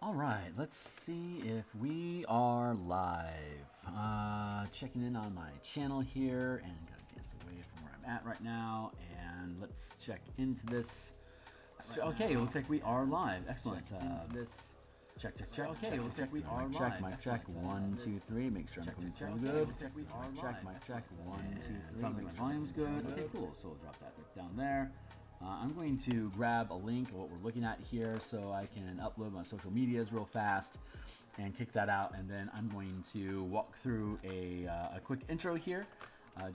All right, let's see if we are live. Checking in on my channel here and gotta dance away from where I'm at right now. And let's check into this. Okay, it looks like we are live. Excellent. Check. Okay, it looks like we are live. Mic check. 1, 2, 3. Make sure I'm coming through good. Mic check. 1, 2, 3. Sounds like my volume's good. Okay, cool. So we'll drop that right down there. I'm going to grab a link of what we're looking at here so I can upload my social medias real fast and kick that out. And then I'm going to walk through a quick intro here.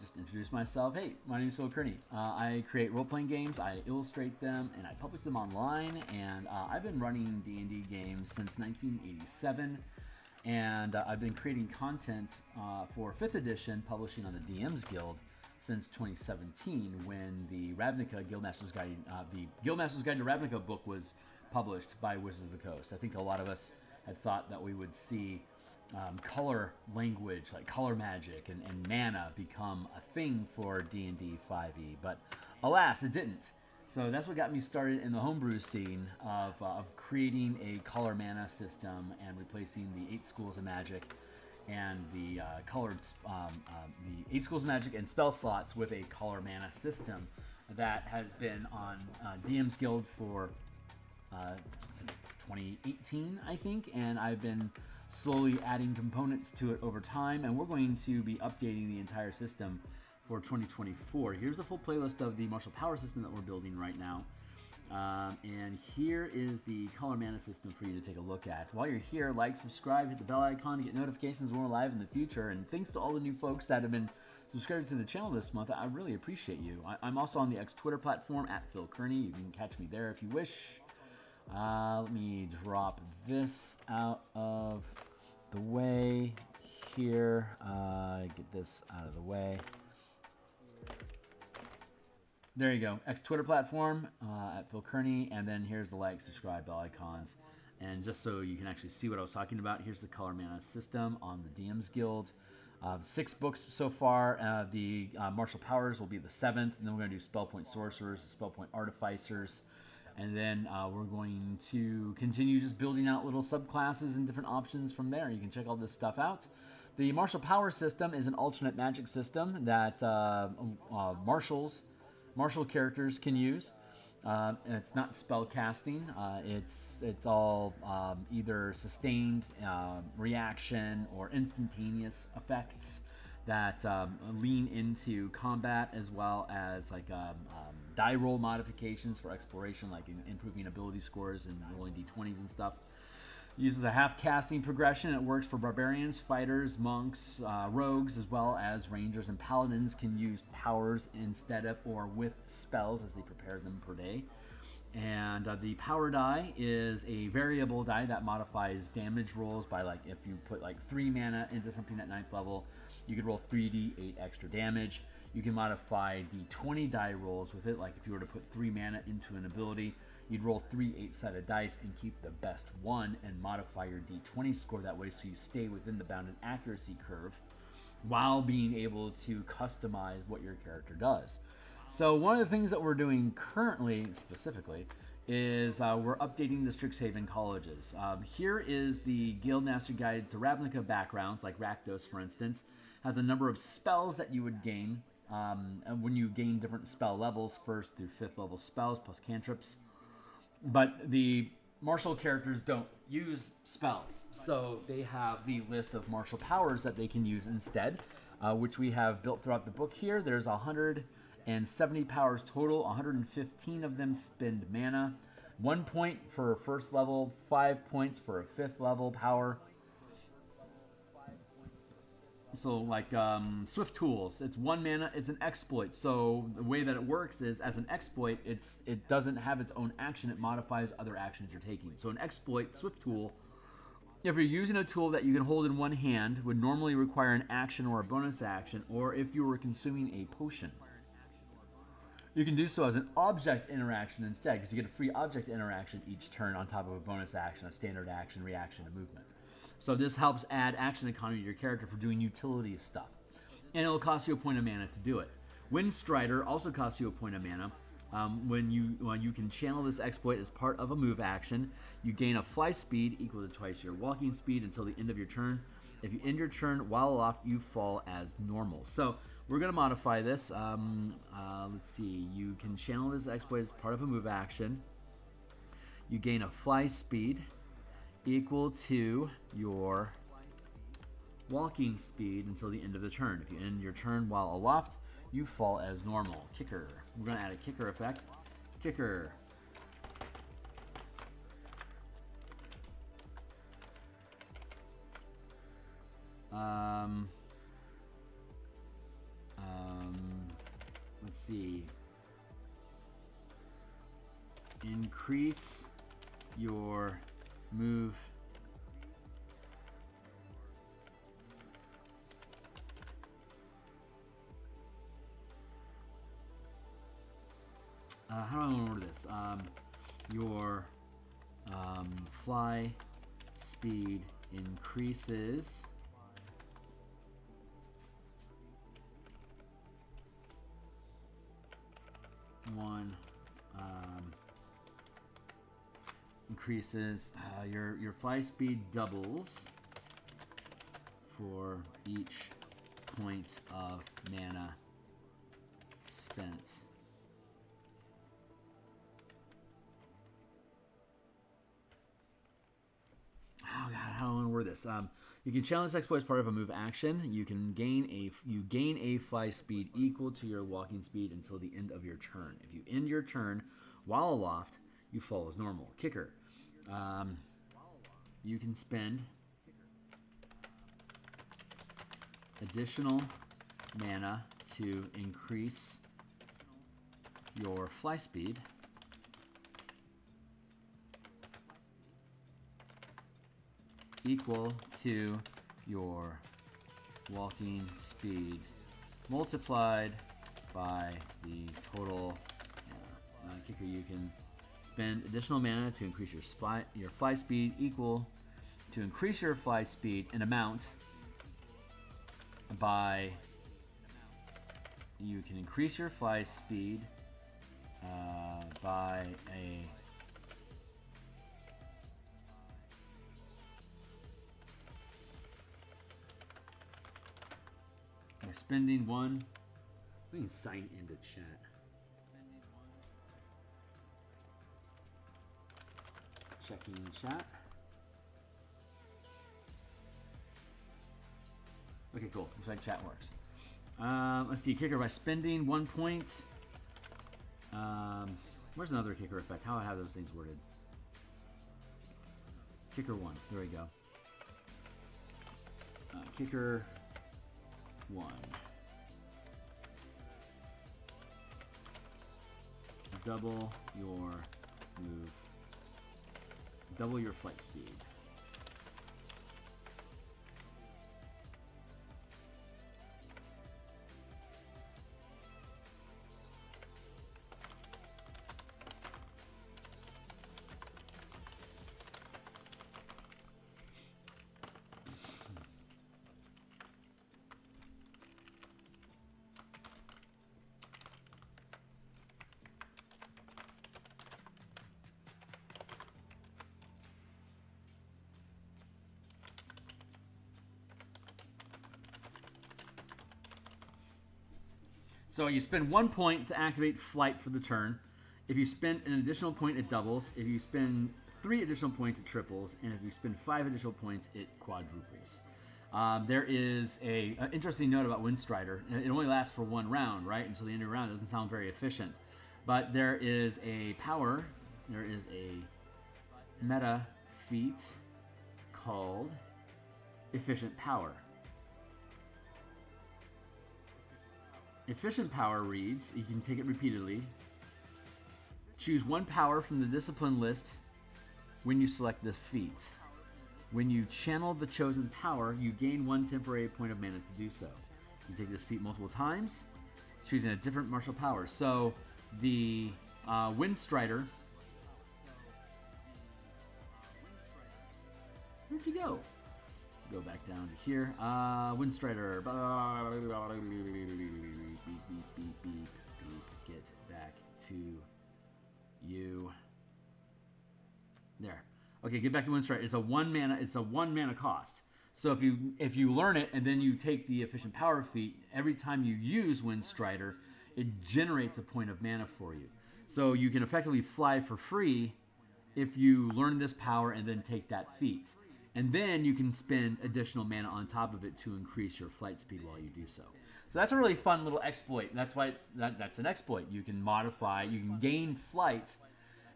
Just to introduce myself. Hey, my name is Theurgy. I create role-playing games, I illustrate them, and I publish them online. And I've been running D&D games since 1987. And I've been creating content for 5th edition, publishing on the DMsGuild since 2017, when the Ravnica Guildmaster's Guide, the Guildmaster's Guide to Ravnica book was published by Wizards of the Coast. I think a lot of us had thought that we would see color language, like color magic and mana, become a thing for D&D 5e, but alas, it didn't. So that's what got me started in the homebrew scene of creating a color mana system and replacing the 8 schools of magic and the the 8 schools of magic and spell slots with a color mana system that has been on DMsGuild for since 2018, I think, and I've been slowly adding components to it over time, and we're going to be updating the entire system for 2024. Here's a full playlist of the martial power system that we're building right now. And here is the color mana system for you to take a look at. While you're here, like, subscribe, hit the bell icon to get notifications when we're live in the future. And thanks to all the new folks that have been subscribing to the channel this month. I really appreciate you. I'm also on the X Twitter platform at Phil Kearney. You can catch me there if you wish. Let me drop this out of the way here. Get this out of the way. There you go. X Twitter platform at Phil Kearney, and then here's the like, subscribe, bell icons. And just so you can actually see what I was talking about, here's the color mana system on the DMsGuild. 6 books so far. The martial powers will be the 7th, and then we're going to do spell point sorcerers, spell point artificers, and then we're going to continue just building out little subclasses and different options from there. You can check all this stuff out. The martial power system is an alternate magic system that martial characters can use. It's not spell casting. It's all either sustained reaction or instantaneous effects that lean into combat, as well as like die roll modifications for exploration, like improving ability scores and rolling d20s and stuff. It uses a half casting progression. It works for barbarians, fighters, monks, rogues, as well as rangers and paladins can use powers instead of or with spells as they prepare them per day. And the power die is a variable die that modifies damage rolls by, like, if you put like 3 mana into something at 9th level, you could roll 3d8 extra damage. You can modify the 20 die rolls with it, like if you were to put 3 mana into an ability, you'd roll 3 8-sided dice and keep the best one and modify your d20 score that way, so you stay within the bounded accuracy curve while being able to customize what your character does. So one of the things that we're doing currently, specifically, is we're updating the Strixhaven colleges. Here is the Guildmaster Guide to Ravnica backgrounds, like Rakdos, for instance, has a number of spells that you would gain when you gain different spell levels, 1st through 5th level spells plus cantrips. But the martial characters don't use spells, so they have the list of martial powers that they can use instead, which we have built throughout the book here. There's 170 powers total. 115 of them spend mana. 1 point for 1st level, 5 points for a 5th level power. So like Swift Tools, it's 1 mana, it's an exploit. So the way that it works is, as an exploit, it doesn't have its own action, it modifies other actions you're taking. So an exploit, Swift Tool, if you're using a tool that you can hold in one hand, would normally require an action or a bonus action, or if you were consuming a potion. You can do so as an object interaction instead, because you get a free object interaction each turn on top of a bonus action, a standard action, reaction, and movement. So this helps add action economy to your character for doing utility stuff. And it'll cost you a point of mana to do it. Windstrider also costs you a point of mana. When you can channel this exploit as part of a move action, you gain a fly speed equal to twice your walking speed until the end of your turn. If you end your turn while aloft, you fall as normal. So we're going to modify this. Let's see. You can channel this exploit as part of a move action. You gain a fly speed equal to your walking speed until the end of the turn. If you end your turn while aloft, you fall as normal. Kicker. We're going to add a kicker effect. Kicker. Let's see. Increase your move how do I want to order this? Your fly speed increases your fly speed doubles for each point of mana spent. Oh god, how do I want to word this? You can challenge this exploit as part of a move action. You gain a fly speed equal to your walking speed until the end of your turn. If you end your turn while aloft, you fall as normal. Kicker. You can spend additional mana to increase your fly speed equal to your walking speed multiplied by the total kicker. You can spend additional mana to increase your fly speed equal to increase your fly speed in amount by you can increase your fly speed by spending one. We can sign into chat. Checking chat. Okay, cool. Looks like chat works. Let's see. Kicker by spending 1 point. Where's another kicker effect? How do I have those things worded? Kicker 1. There we go. Kicker 1. Double your move. Double your flight speed. So you spend 1 point to activate flight for the turn. If you spend an additional point, it doubles. If you spend 3 additional points, it triples. And if you spend 5 additional points, it quadruples. There is an interesting note about Windstrider. It only lasts for 1 round, right? Until the end of the round. It doesn't sound very efficient. But there is a power. There is a meta feat called Efficient Power. Efficient Power reads, you can take it repeatedly. Choose 1 power from the discipline list when you select this feat. When you channel the chosen power, you gain 1 temporary point of mana to do so. You take this feat multiple times, choosing a different martial power. So the Windstrider. Where'd you go? Go back down to here. Windstrider. Get back to You. There. Okay, get back to Windstrider. It's a 1 mana. It's a 1 mana cost. So if you learn it and then you take the efficient power feat, every time you use Windstrider, it generates a point of mana for you. So you can effectively fly for free if you learn this power and then take that feat. And then you can spend additional mana on top of it to increase your flight speed while you do so. So that's a really fun little exploit. That's why that's an exploit. You can modify, you can gain flight,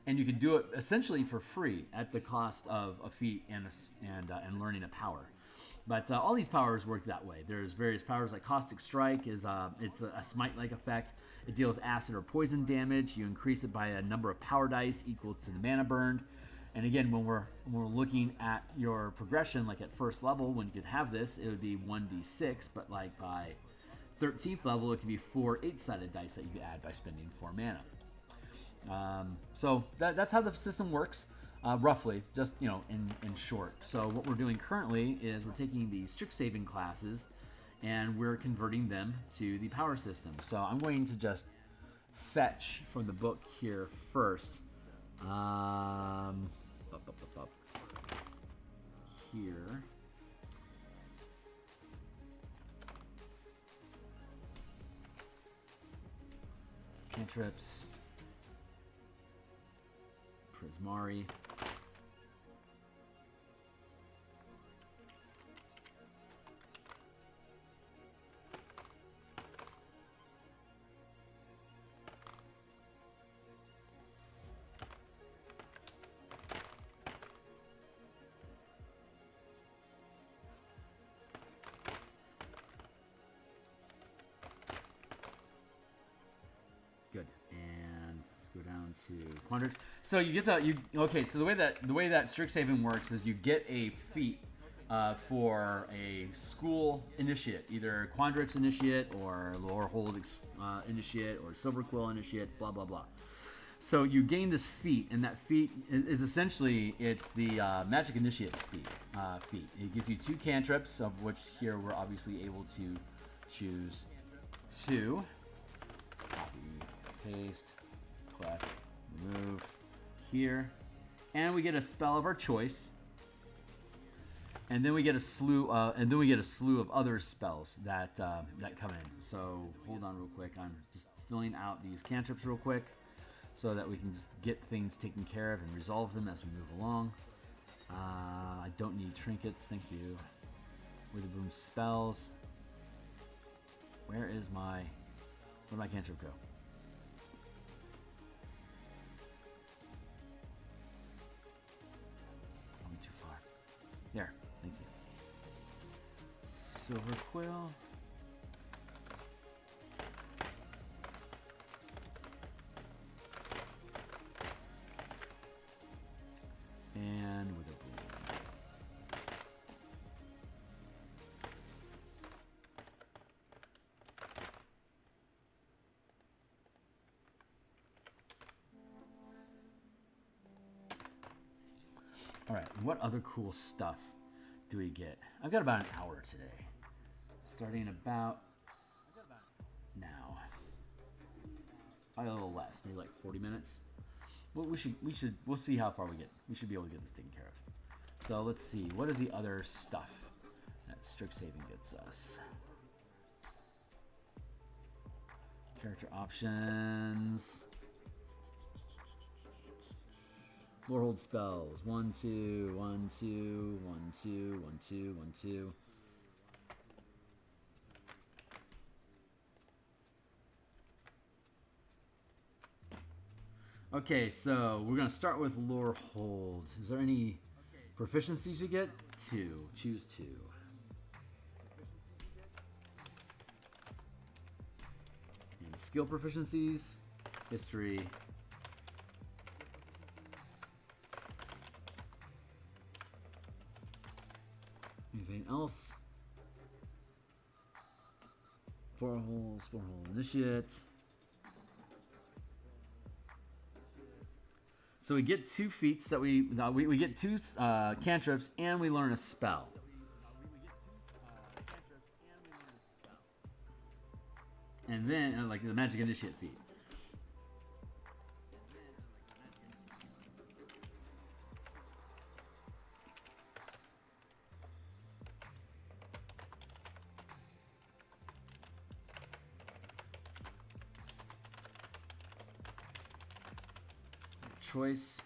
and you can do it essentially for free at the cost of a feat and learning a power. But all these powers work that way. There's various powers like Caustic Strike. It's a smite-like effect. It deals acid or poison damage. You increase it by a number of power dice equal to the mana burned. And again, when we're looking at your progression, like at first level, when you could have this, it would be 1d6. But like by 13th level, it could be 4 8-sided dice that you could add by spending 4 mana. So that's how the system works. Roughly, just in short. So what we're doing currently is we're taking the Strixhaven classes and we're converting them to the power system. So I'm going to just fetch from the book here first. Here. Cantrips. Prismari. Good. And let's go down to Quandrix. So you get okay. So the way that Strixhaven works is you get a feat for a school initiate, either Quandrix initiate or Lorehold initiate or Silverquill initiate, blah blah blah. So you gain this feat, and that feat is essentially it's the Magic Initiate's feat. It gives you 2 cantrips, of which here we're obviously able to choose 2. Copy, paste, collect, remove here, and we get a spell of our choice, and then we get a slew of other spells that come in. So hold on real quick. I'm just filling out these cantrips real quick so that we can just get things taken care of and resolve them as we move along. I don't need trinkets, thank you. Witherboom spells. Where'd my cantrip go? Too far. There, thank you. Silverquill. And with a blue. All right, what other cool stuff do we get? I've got about an hour today. Starting about now. Probably a little less, maybe like 40 minutes. Well, we'll see how far we get. We should be able to get this taken care of. So let's see, what is the other stuff that Strixhaven gets us? Character options. Lorehold spells. 1, 2, 1, 2, 1, 2, 1, 2, 1, 2. Okay, so we're going to start with Lorehold. Is there any proficiencies you get? 2. Choose 2. And skill proficiencies, history. Anything else? Sporehold initiate. So we get 2 feats that we get 2 cantrips, and we learn a spell. And then like the Magic Initiate feat. choice.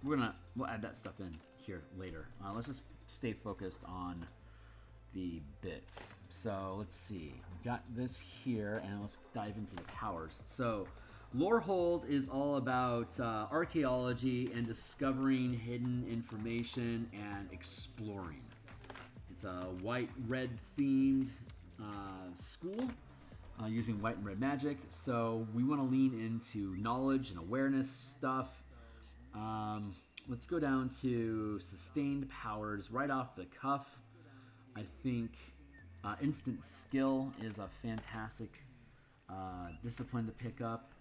We'll add that stuff in here later. Let's just stay focused on the bits. So let's see. We've got this here, and let's dive into the powers. So Lorehold is all about archaeology and discovering hidden information and exploring. It's a white-red themed school using white and red magic. So we want to lean into knowledge and awareness stuff. Let's go down to sustained powers right off the cuff. I think instant skill is a fantastic discipline to pick up.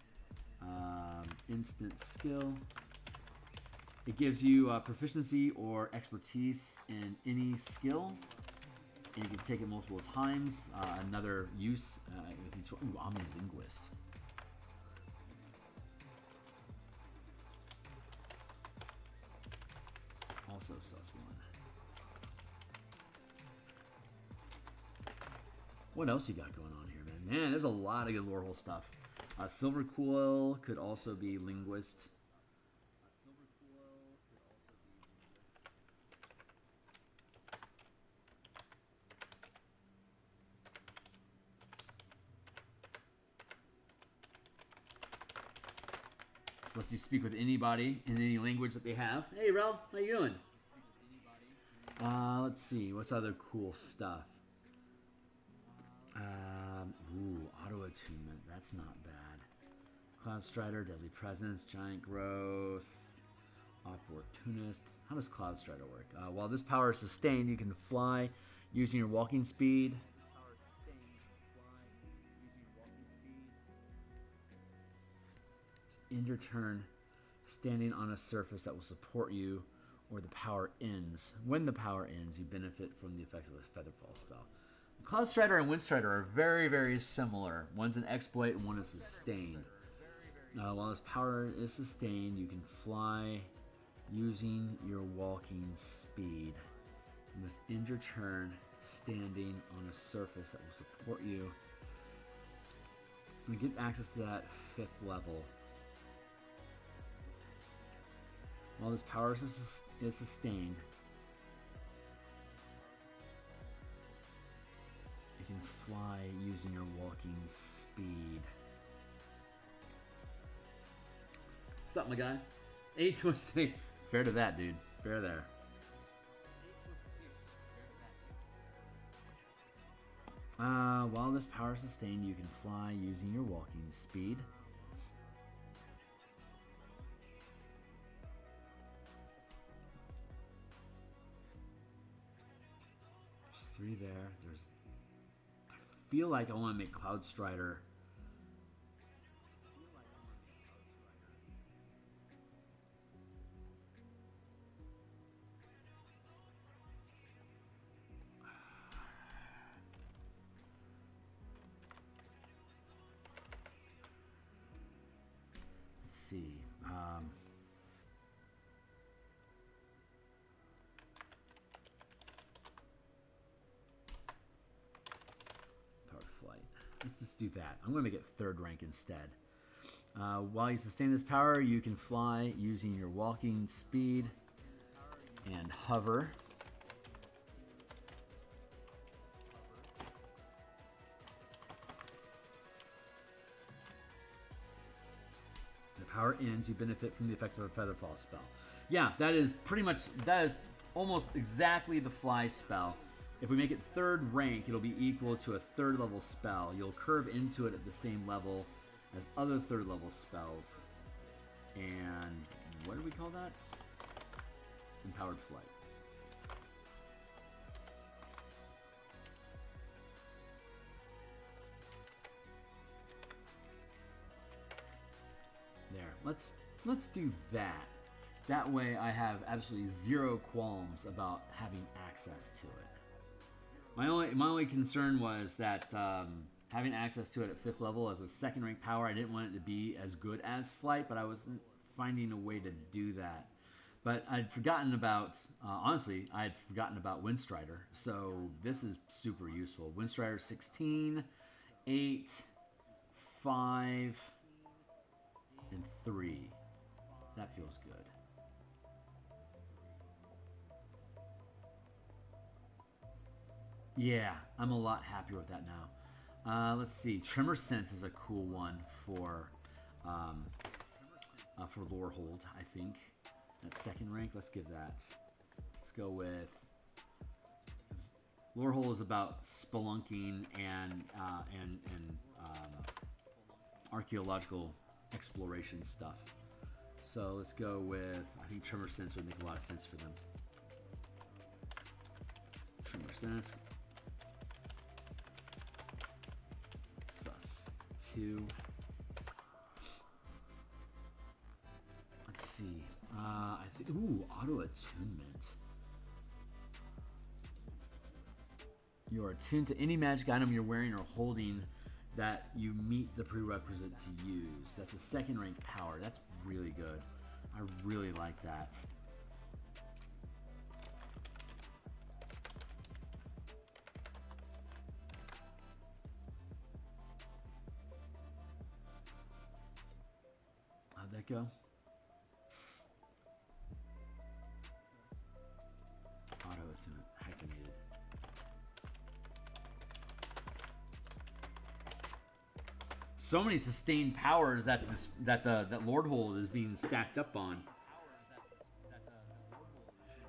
Instant skill. It gives you proficiency or expertise in any skill. And you can take it multiple times. Another use with each one. Ooh, I'm a linguist. Also sus one. What else you got going on here, man? Man, there's a lot of good Lorehold stuff. Silver Coil could also be linguist. So lets you speak with anybody in any language that they have. Hey, Rel, how you doing? Let's see, what's other cool stuff? Ooh, auto attunement. That's not bad. Cloud Strider, Deadly Presence, Giant Growth, Opportunist. How does Cloud Strider work? While this power is sustained, you can fly using your walking speed. End your turn standing on a surface that will support you, or the power ends. When the power ends, you benefit from the effects of a Featherfall spell. Cloud Strider and Wind Strider are very, very similar. One's an exploit and one is sustained. While this power is sustained, you can fly using your walking speed. You must end your turn standing on a surface that will support you. And get access to that 5th level. While this power is sustained, you can fly using your walking speed. What's up, my guy? 826. Fair to that, dude. Fair there. While this power is sustained, you can fly using your walking speed. There's 3 there. I feel like I want to make Cloud Strider. Let's see. Let's just do that. I'm going to make it 3rd rank instead. While you sustain this power, you can fly using your walking speed and hover. The power ends, you benefit from the effects of a Featherfall spell. Yeah, that is almost exactly the fly spell. If we make it 3rd rank, it'll be equal to a 3rd level spell. You'll curve into it at the same level as other 3rd level spells. And what do we call that? Empowered Flight. There. Let's do that. That way I have absolutely 0 qualms about having access to it. My only concern was that having access to it at 5th level as a 2nd rank power, I didn't want it to be as good as Flight, but I wasn't finding a way to do that. But I'd forgotten about, honestly, I'd forgotten about Windstrider. So this is super useful. Windstrider 16, 8, 5, and 3. That feels good. Yeah, I'm a lot happier with that now. Let's see. Tremor Sense is a cool one for Lorehold, I think. That's second rank. Let's give that. Let's go with... Lorehold is about spelunking and archaeological exploration stuff. So let's go with... I think Tremor Sense would make a lot of sense for them. Tremor Sense. 2. Let's see. I think. Ooh, auto attunement. You are attuned to any magic item you're wearing or holding that you meet the prerequisite to use. That's a second rank power. That's really good. I really like that. How'd that go? Auto attunement, hyphenated. So many sustained powers that that Lordhold is being stacked up on.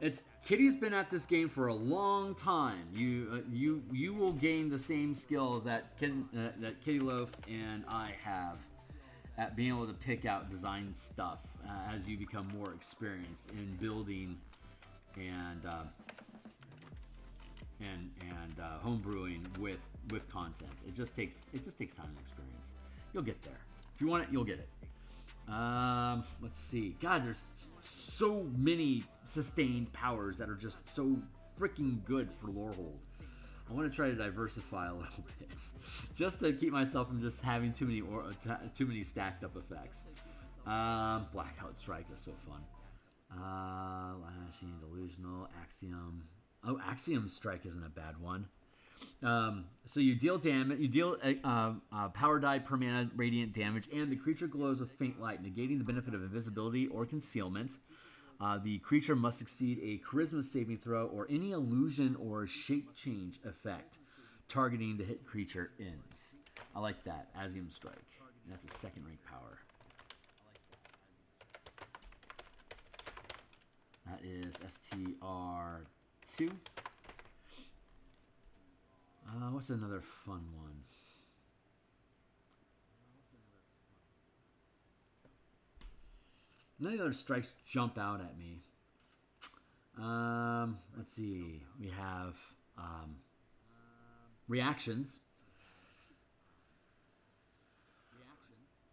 It's Kitty's been at this game for a long time. You will gain the same skills that Kitty Loaf and I have at being able to pick out design stuff as you become more experienced in building and homebrewing with content. It just takes time and experience. You'll get there. If you want it, you'll get it. Let's see. God, there's so many sustained powers that are just so freaking good for Lorehold. I want to try to diversify a little bit, just to keep myself from just having too many stacked up effects. Blackout Strike is so fun. Lashing, Delusional, Axiom. Oh, Axiom Strike isn't a bad one. So you deal damage. You deal power die per mana radiant damage, and the creature glows with faint light, negating the benefit of invisibility or concealment. The creature must succeed a charisma saving throw or any illusion or shape change effect targeting the hit creature ends. I like that. Axiom Strike. And that's a second rank power. That is STR2. What's another fun one? None of the other strikes jump out at me. Let's see. We have reactions.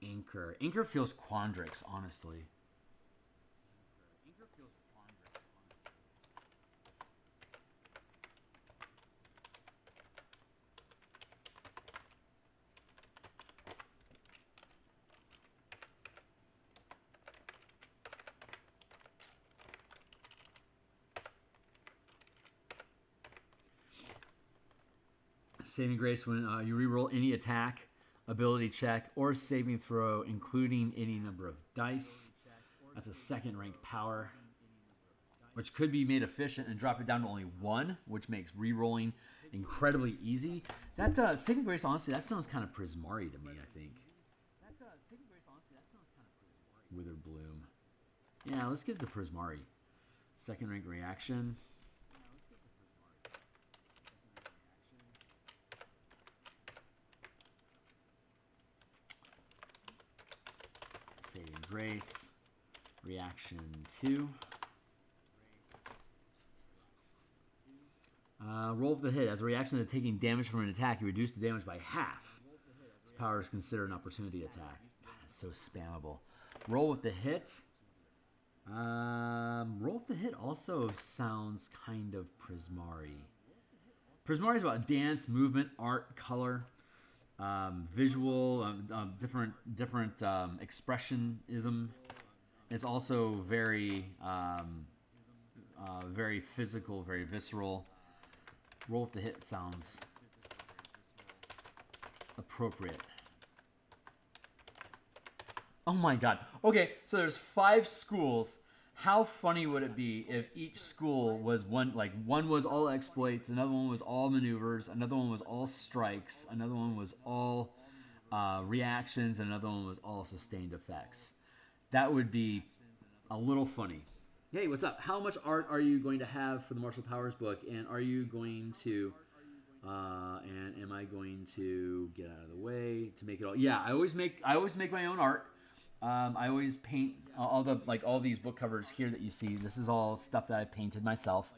Anchor. Anchor feels Quandrix, honestly. Saving Grace when you reroll any attack, ability check, or saving throw, including any number of dice. That's a second rank power, which could be made efficient and drop it down to only 1, which makes rerolling incredibly easy. That Saving Grace, honestly, that sounds kind of Prismari to me, I think. Wither Bloom. Yeah, let's get the Prismari. Second rank reaction. Saving Grace, reaction 2. Roll for the hit. As a reaction to taking damage from an attack, you reduce the damage by half. This power is considered an opportunity attack. God, that's so spammable. Roll with the hit. Roll with the hit also sounds kind of Prismari. Prismari is about dance, movement, art, color. Visual, different expressionism, It's also very, very physical, very visceral. Roll with the hit sounds appropriate. Oh my god. Okay, so there's 5 schools. How funny would it be if each school was one was all exploits, another one was all maneuvers, another one was all strikes, another one was all reactions, and another one was all sustained effects. That would be a little funny. Hey, what's up? How much art are you going to have for the Martial Powers book? And are you going to, and am I going to get out of the way to make it all? Yeah, I always make my own art. I always paint all these book covers here that you see. This is all stuff that I painted myself.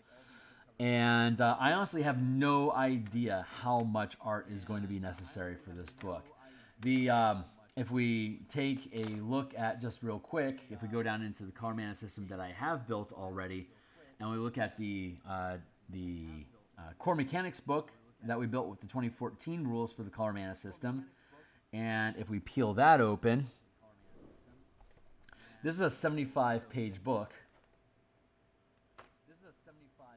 And I honestly have no idea how much art is going to be necessary for this book. If we take a look at, just real quick, if we go down into the color mana system that I have built already, and we look at the core mechanics book that we built with the 2014 rules for the color mana system, and if we peel that open, this is a 75-page book.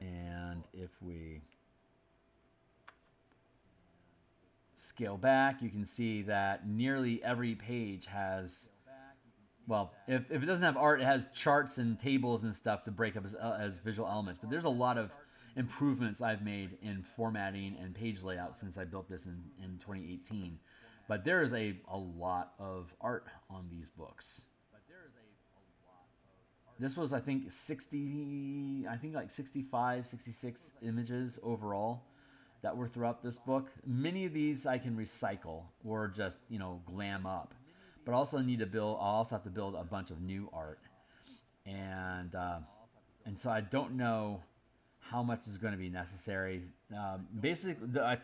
And if we scale back, you can see that nearly every page has, well, if it doesn't have art, it has charts and tables and stuff to break up as visual elements. But there's a lot of improvements I've made in formatting and page layout since I built this in 2018. But there is a lot of art on these books. This was, I think, 65, 66 images overall that were throughout this book. Many of these I can recycle or just, glam up. But I also need to build, I'll also have to build a bunch of new art. And so I don't know how much is going to be necessary. Basically, I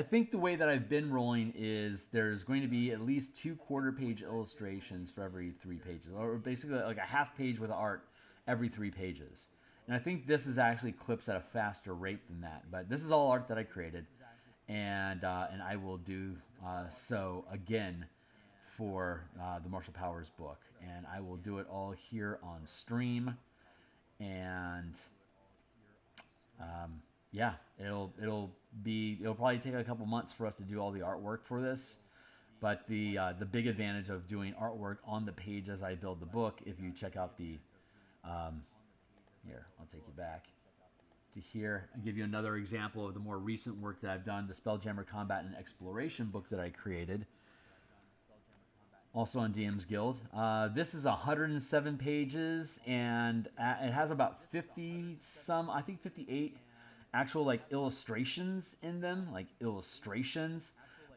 think the way that I've been rolling is there's going to be at least 2 quarter-page illustrations for every 3 pages, or basically like a half page with art every 3 pages. And I think this is actually clips at a faster rate than that. But this is all art that I created, and I will do so again for the Martial Powers book, and I will do it all here on stream, and yeah, it'll probably take a couple months for us to do all the artwork for this. But the big advantage of doing artwork on the page as I build the book, if you check out the here, I'll take you back to here and give you another example of the more recent work that I've done, the Spelljammer Combat and Exploration book that I created, also on DMsGuild. This is 107 pages, and it has about 50 some, I think 58 actual illustrations in them,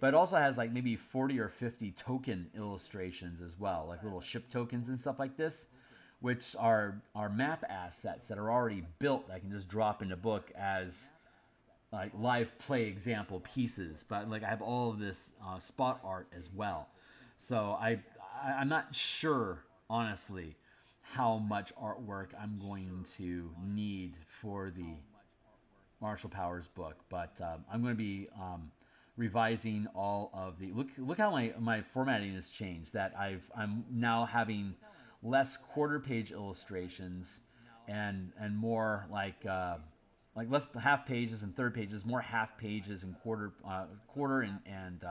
but it also has maybe 40 or 50 token illustrations as well, like little ship tokens and stuff like this, which are map assets that are already built. I can just drop in a book as live play example pieces, but I have all of this spot art as well. So I'm not sure, honestly, how much artwork I'm going to need for the Martial Powers book, but I'm going to be revising all of the look how my formatting has changed. That I'm now having less quarter-page illustrations and more less half pages and third pages, more half pages and quarter and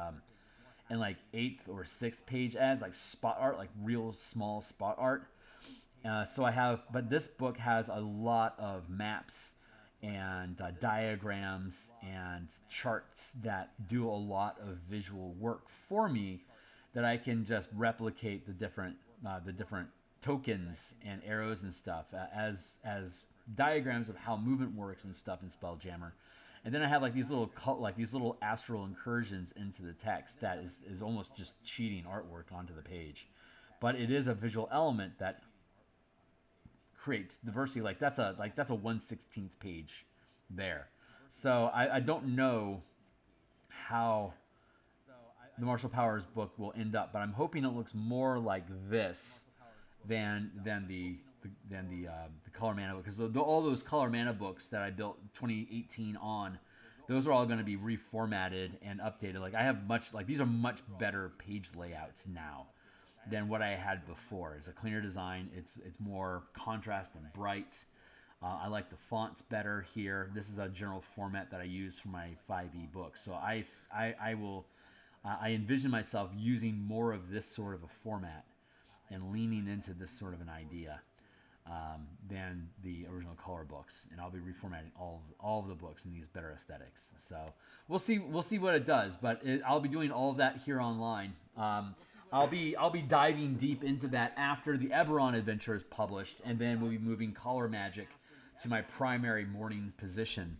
eighth or sixth page ads, spot art, real small spot art. So I have, but this book has a lot of maps and diagrams and charts that do a lot of visual work for me, that I can just replicate the different tokens and arrows and stuff as diagrams of how movement works and stuff in Spelljammer. And then I have these little astral incursions into the text that is almost just cheating artwork onto the page, but it is a visual element that creates diversity. That's a 1/16 page there. So I don't know how the Martial Powers book will end up, but I'm hoping it looks more like this than the color mana book, because all those color mana books that I built 2018 on, those are all going to be reformatted and updated. I have these are much better page layouts now than what I had before. It's a cleaner design. It's more contrast and bright. I like the fonts better here. This is a general format that I use for my 5e books. So I envision myself using more of this sort of a format and leaning into this sort of an idea than the original color books. And I'll be reformatting all of the books in these better aesthetics. So we'll see what it does. But I'll be doing all of that here online. I'll be diving deep into that after the Eberron adventure is published, and then we'll be moving Color Magic to my primary morning position,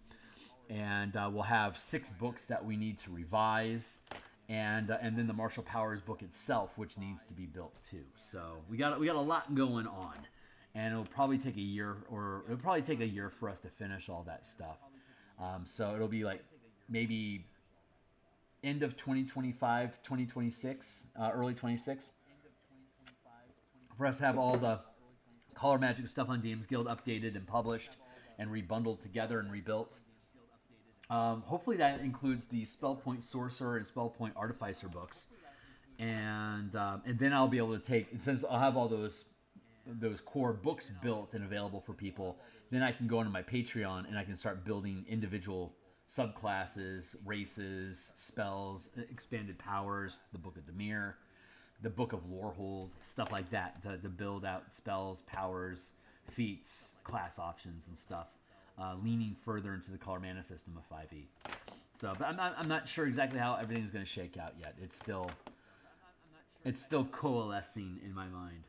and we'll have 6 books that we need to revise, and then the Martial Powers book itself, which needs to be built too. So we got a lot going on, and it'll probably take a year, for us to finish all that stuff. So it'll be like maybe end of 2025, 2026, early 26, for us to have all the Color Magic stuff on DMsGuild updated and published and rebundled together and rebuilt. Hopefully that includes the Spellpoint Sorcerer and Spellpoint Artificer books, and then I'll be able to take, since I'll have all those core books built and available for people, then I can go into my Patreon and I can start building individual subclasses, races, spells, expanded powers, the Book of Dimir, the Book of Lorehold, stuff like that, to build out spells, powers, feats, class options, and stuff, leaning further into the color mana system of 5e. So, but I'm not sure exactly how everything's going to shake out yet. It's still coalescing in my mind.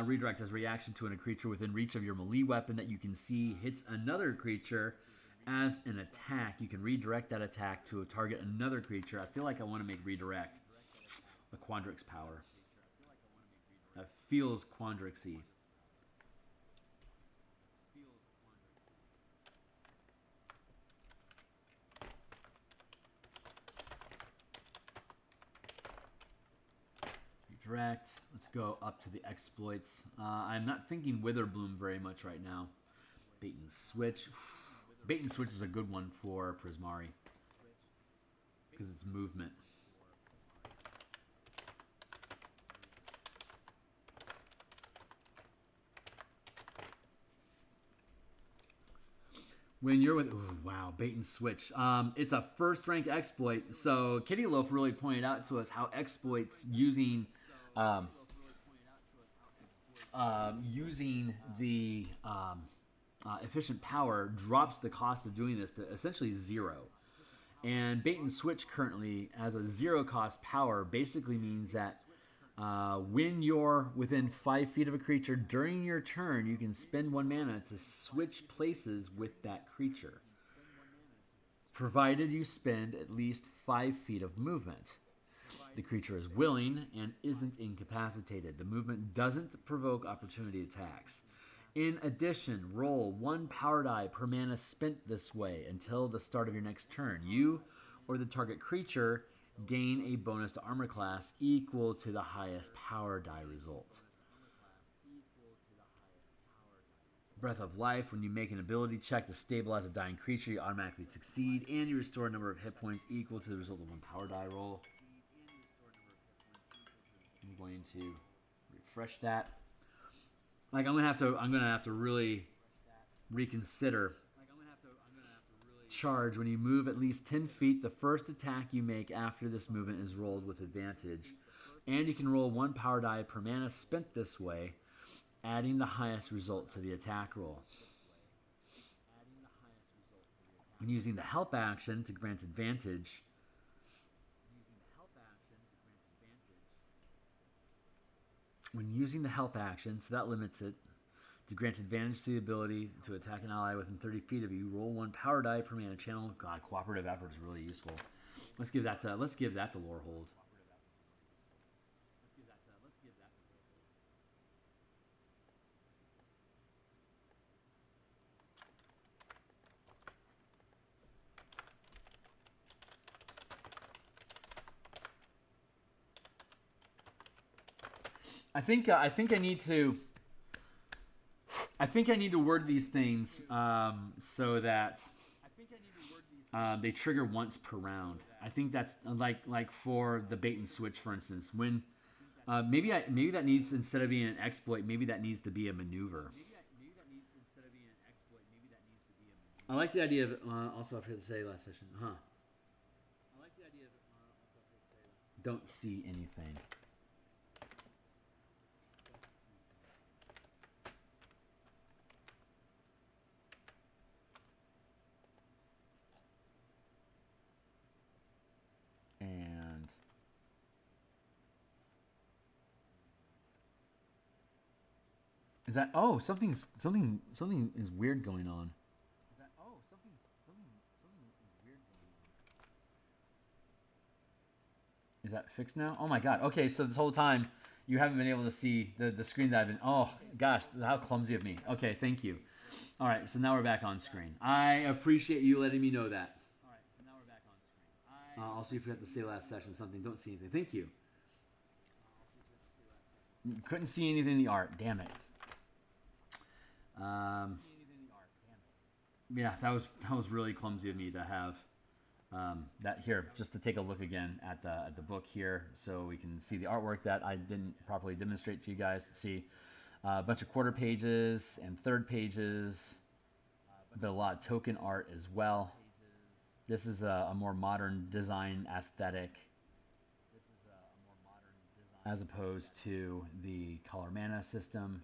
Redirect as a reaction to when a creature within reach of your melee weapon that you can see hits another creature as an attack. You can redirect that attack to target another creature. I feel like I want to make redirect a Quandrix power. That feels Quandrix-y. Redirect. Let's go up to the exploits. I'm not thinking Witherbloom very much right now. Bait and switch. Bait and switch is a good one for Prismari because it's movement. When you're with, ooh, wow, bait and switch. It's a first rank exploit. So Kitty Loaf really pointed out to us how exploits using the efficient power drops the cost of doing this to essentially 0. And bait and switch currently as a 0 cost power basically means that when you're within 5 feet of a creature during your turn, you can spend 1 mana to switch places with that creature, provided you spend at least 5 feet of movement. The creature is willing and isn't incapacitated. The movement doesn't provoke opportunity attacks. In addition, roll 1 power die per mana spent this way until the start of your next turn. You or the target creature gain a bonus to armor class equal to the highest power die result. Breath of Life, when you make an ability check to stabilize a dying creature, you automatically succeed, and you restore a number of hit points equal to the result of 1 power die roll. I'm going to refresh that. Like I'm gonna have to really reconsider charge. When you move at least 10 feet, the first attack you make after this movement is rolled with advantage, and you can roll 1 power die per mana spent this way, adding the highest result to the attack roll. When using the help action to grant advantage, so that limits it, to grant advantage to the ability to attack an ally within 30 feet of you, roll 1 power die per mana channel. God, cooperative effort is really useful. Let's give that to Lorehold. I think I need to word these things so that they trigger once per round. I think that's like for the bait and switch, for instance. When Maybe that needs, instead of being an exploit, maybe that needs to be a maneuver. I like the idea of also I forgot to say last session, huh? Don't see anything. And is that, oh, something is weird going on. Is that fixed now? Oh my god. Okay, so this whole time you haven't been able to see the screen that I've been... Oh, gosh, how clumsy of me. Okay, thank you. All right, so now we're back on screen. I appreciate you letting me know that. Also, you forgot to say last session something. Don't see anything. Thank you. Couldn't see anything in the art. Damn it. Yeah, that was really clumsy of me to have that here. Just to take a look again at the book here, so we can see the artwork that I didn't properly demonstrate to you guys to see. A bunch of quarter pages and third pages, but a lot of token art as well. This is a more modern design aesthetic as opposed to the color mana system.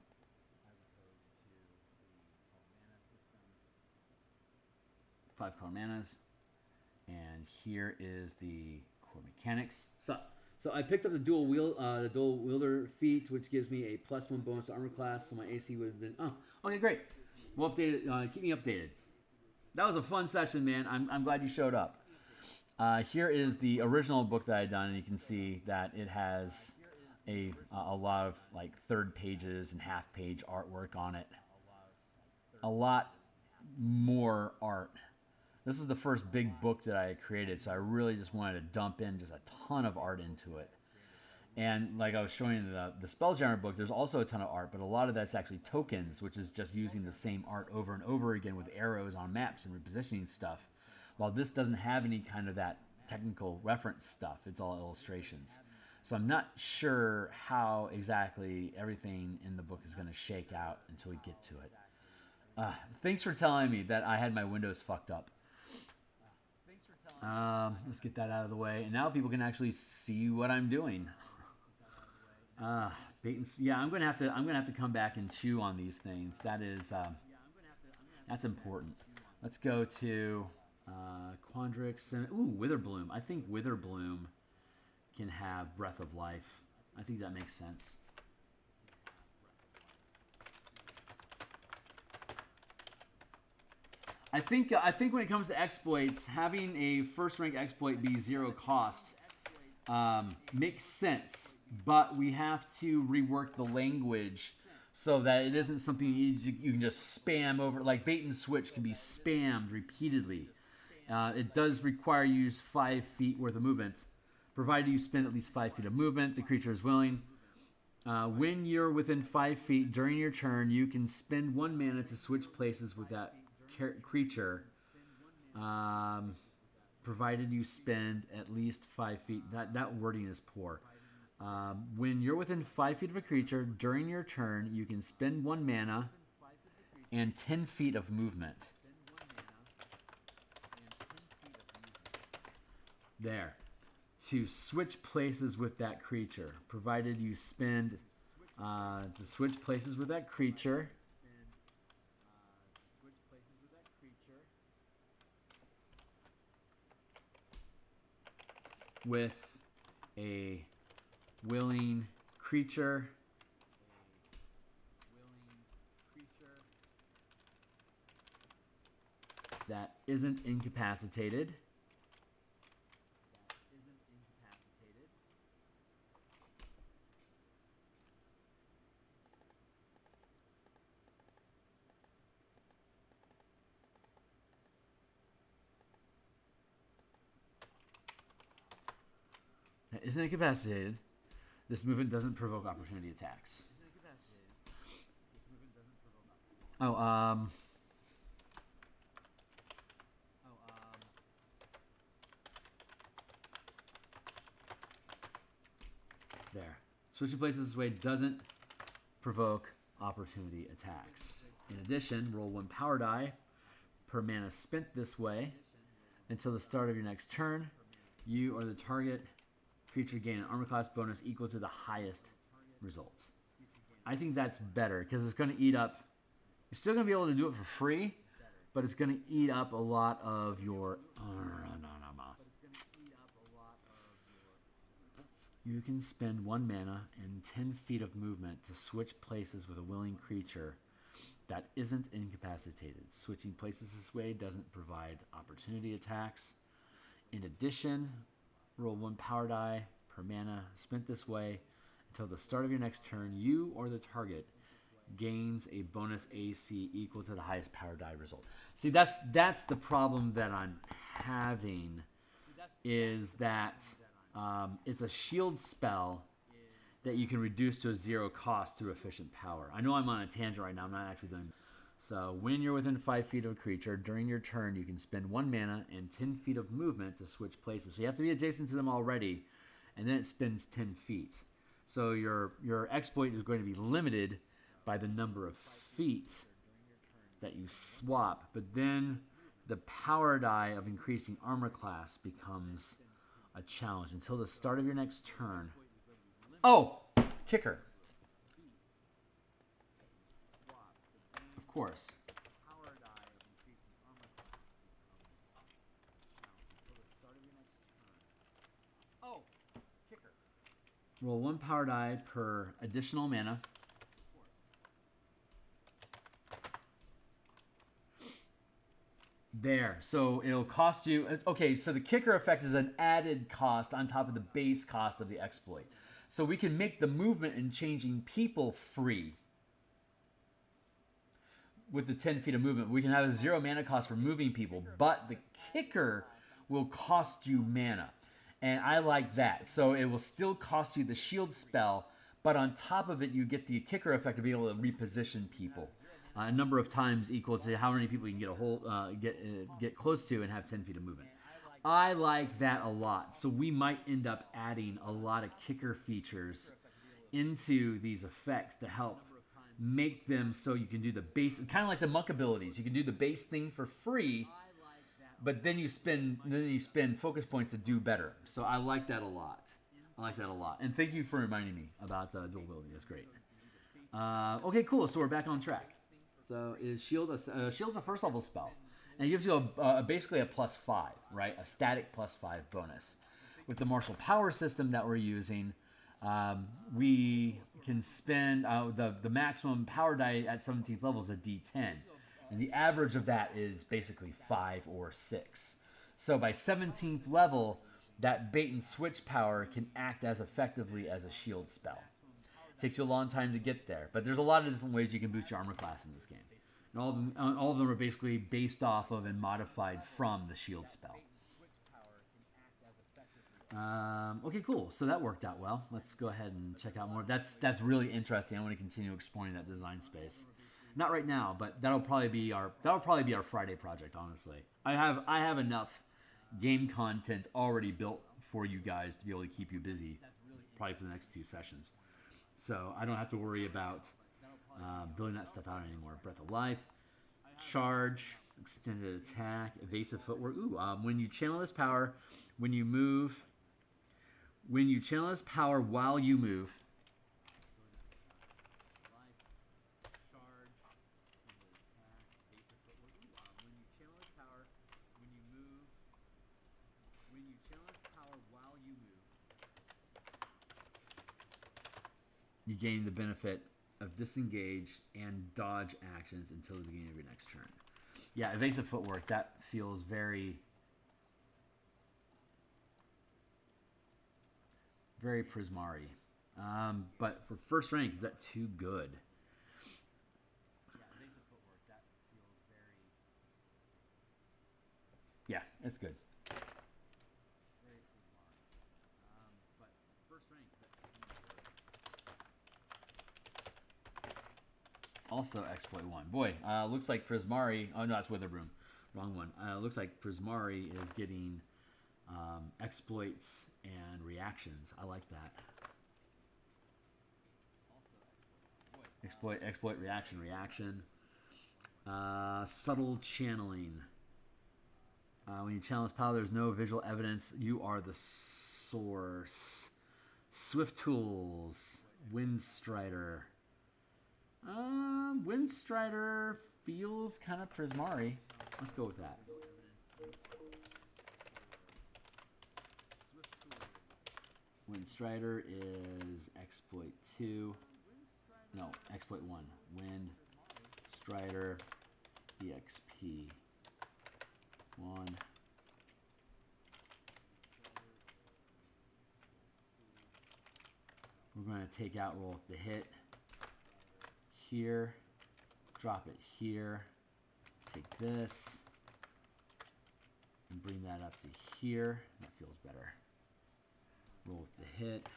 5 color manas. And here is the core mechanics. So I picked up the dual wielder feat, which gives me a +1 bonus to armor class. So my AC would have been, oh, okay, great. We'll update it. Keep me updated. That was a fun session, man. I'm glad you showed up. Here is the original book that I done, and you can see that it has a lot of like third pages and half page artwork on it. A lot more art. This was the first big book that I created, so I really just wanted to dump in just a ton of art into it. And like I was showing in the Spelljammer book, there's also a ton of art, but a lot of that's actually tokens, which is just using the same art over and over again with arrows on maps and repositioning stuff. While this doesn't have any kind of that technical reference stuff, it's all illustrations. So I'm not sure how exactly everything in the book is going to shake out until we get to it. Thanks for telling me that I had my windows fucked up. Let's get that out of the way, and now people can actually see what I'm doing. Yeah, I'm gonna have to come back and chew on these things. That is that's important. Let's go to Quandrix. Ooh, Witherbloom. I think Witherbloom can have Breath of Life. I think that makes sense. I think when it comes to exploits, having a first rank exploit be 0 cost makes sense, but we have to rework the language so that it isn't something you can just spam over. Like bait and switch can be spammed repeatedly. It does require you use 5 feet worth of movement, provided you spend at least 5 feet of movement. The creature is willing. When you're within 5 feet during your turn, you can spend 1 mana to switch places with that creature, provided you spend at least 5 feet. That wording is poor. When you're within 5 feet of a creature during your turn, you can spend 1 mana and 10 feet of movement. There. To switch places with that creature, provided you spend to switch places with that creature. With a willing creature that isn't incapacitated. That isn't incapacitated. This movement doesn't provoke opportunity attacks. Oh, there. Switching places this way doesn't provoke opportunity attacks. In addition, roll 1 power die per mana spent this way. Until the start of your next turn, you or the target creature gain an armor class bonus equal to the highest result. I think that's better because it's going to eat up. You're still going to be able to do it for free, but it's going to eat up a lot of your... You can spend 1 mana and 10 feet of movement to switch places with a willing creature that isn't incapacitated. Switching places this way doesn't provide opportunity attacks. In addition, roll 1 power die per mana spent this way. Until the start of your next turn, you or the target gains a bonus AC equal to the highest power die result. See, that's the problem that I'm having, is that it's a shield spell that you can reduce to a 0 cost through efficient power. I know I'm on a tangent right now. I'm not actually doing... So when you're within 5 feet of a creature, during your turn, you can spend 1 mana and 10 feet of movement to switch places. So you have to be adjacent to them already, and then it spends 10 feet. So your exploit is going to be limited by the number of feet that you swap. But then the power die of increasing armor class becomes a challenge. Until the start of your next turn... Oh! Kicker. Of course. Oh! Kicker. Roll 1 power die per additional mana. There. So it'll cost you... Okay, so the kicker effect is an added cost on top of the base cost of the exploit. So we can make the movement and changing people free with the 10 feet of movement. We can have a 0 mana cost for moving people, but the kicker will cost you mana. And I like that. So it will still cost you the shield spell, but on top of it, you get the kicker effect of being able to reposition people a number of times equal to how many people you can get a hold, get close to and have 10 feet of movement. I like that a lot. So we might end up adding a lot of kicker features into these effects to help make them so you can do the base, kind of like the monk abilities. You can do the base thing for free, but then you spend focus points to do better. So I like that a lot. I like that a lot. And thank you for reminding me about the dual ability. That's great. Okay, cool. So we're back on track. So is Shield Shield's a first level spell. And it gives you basically a +5, right? A static +5 bonus. With the martial power system that we're using, we can spend the maximum power die at 17th level is a D10. And the average of that is basically 5 or 6. So by 17th level, that bait and switch power can act as effectively as a shield spell. It takes you a long time to get there, but there's a lot of different ways you can boost your armor class in this game. And all of them are basically based off of and modified from the shield spell. Okay, cool. So that worked out well. Let's go ahead and check out more. That's really interesting. I want to continue exploring that design space. Not right now, but that'll probably be our Friday project. Honestly, I have enough game content already built for you guys to be able to keep you busy, probably for the next 2 sessions. So I don't have to worry about building that stuff out anymore. Breath of Life, charge, extended attack, evasive footwork. Ooh, when you channel this power, when you channel this power while you move. You gain the benefit of disengage and dodge actions until the beginning of your next turn. Yeah, evasive footwork, that feels very Prismari. But for first rank, is that too good? Yeah, it's good. Also exploit 1. Boy, looks like Prismari... Oh, no, that's Witherbloom. Wrong one. Looks like Prismari is getting exploits and reactions. I like that. exploit, reaction, reaction. Subtle channeling. When you channel this power, there's no visual evidence. You are the source. Swift tools. Windstrider. Windstrider feels kind of Prismari. Let's go with that. Windstrider is exploit 2. No, exploit 1. Windstrider EXP 1. We're going to take out roll the hit here, drop it here, take this, and bring that up to here. That feels better. Roll with the hit.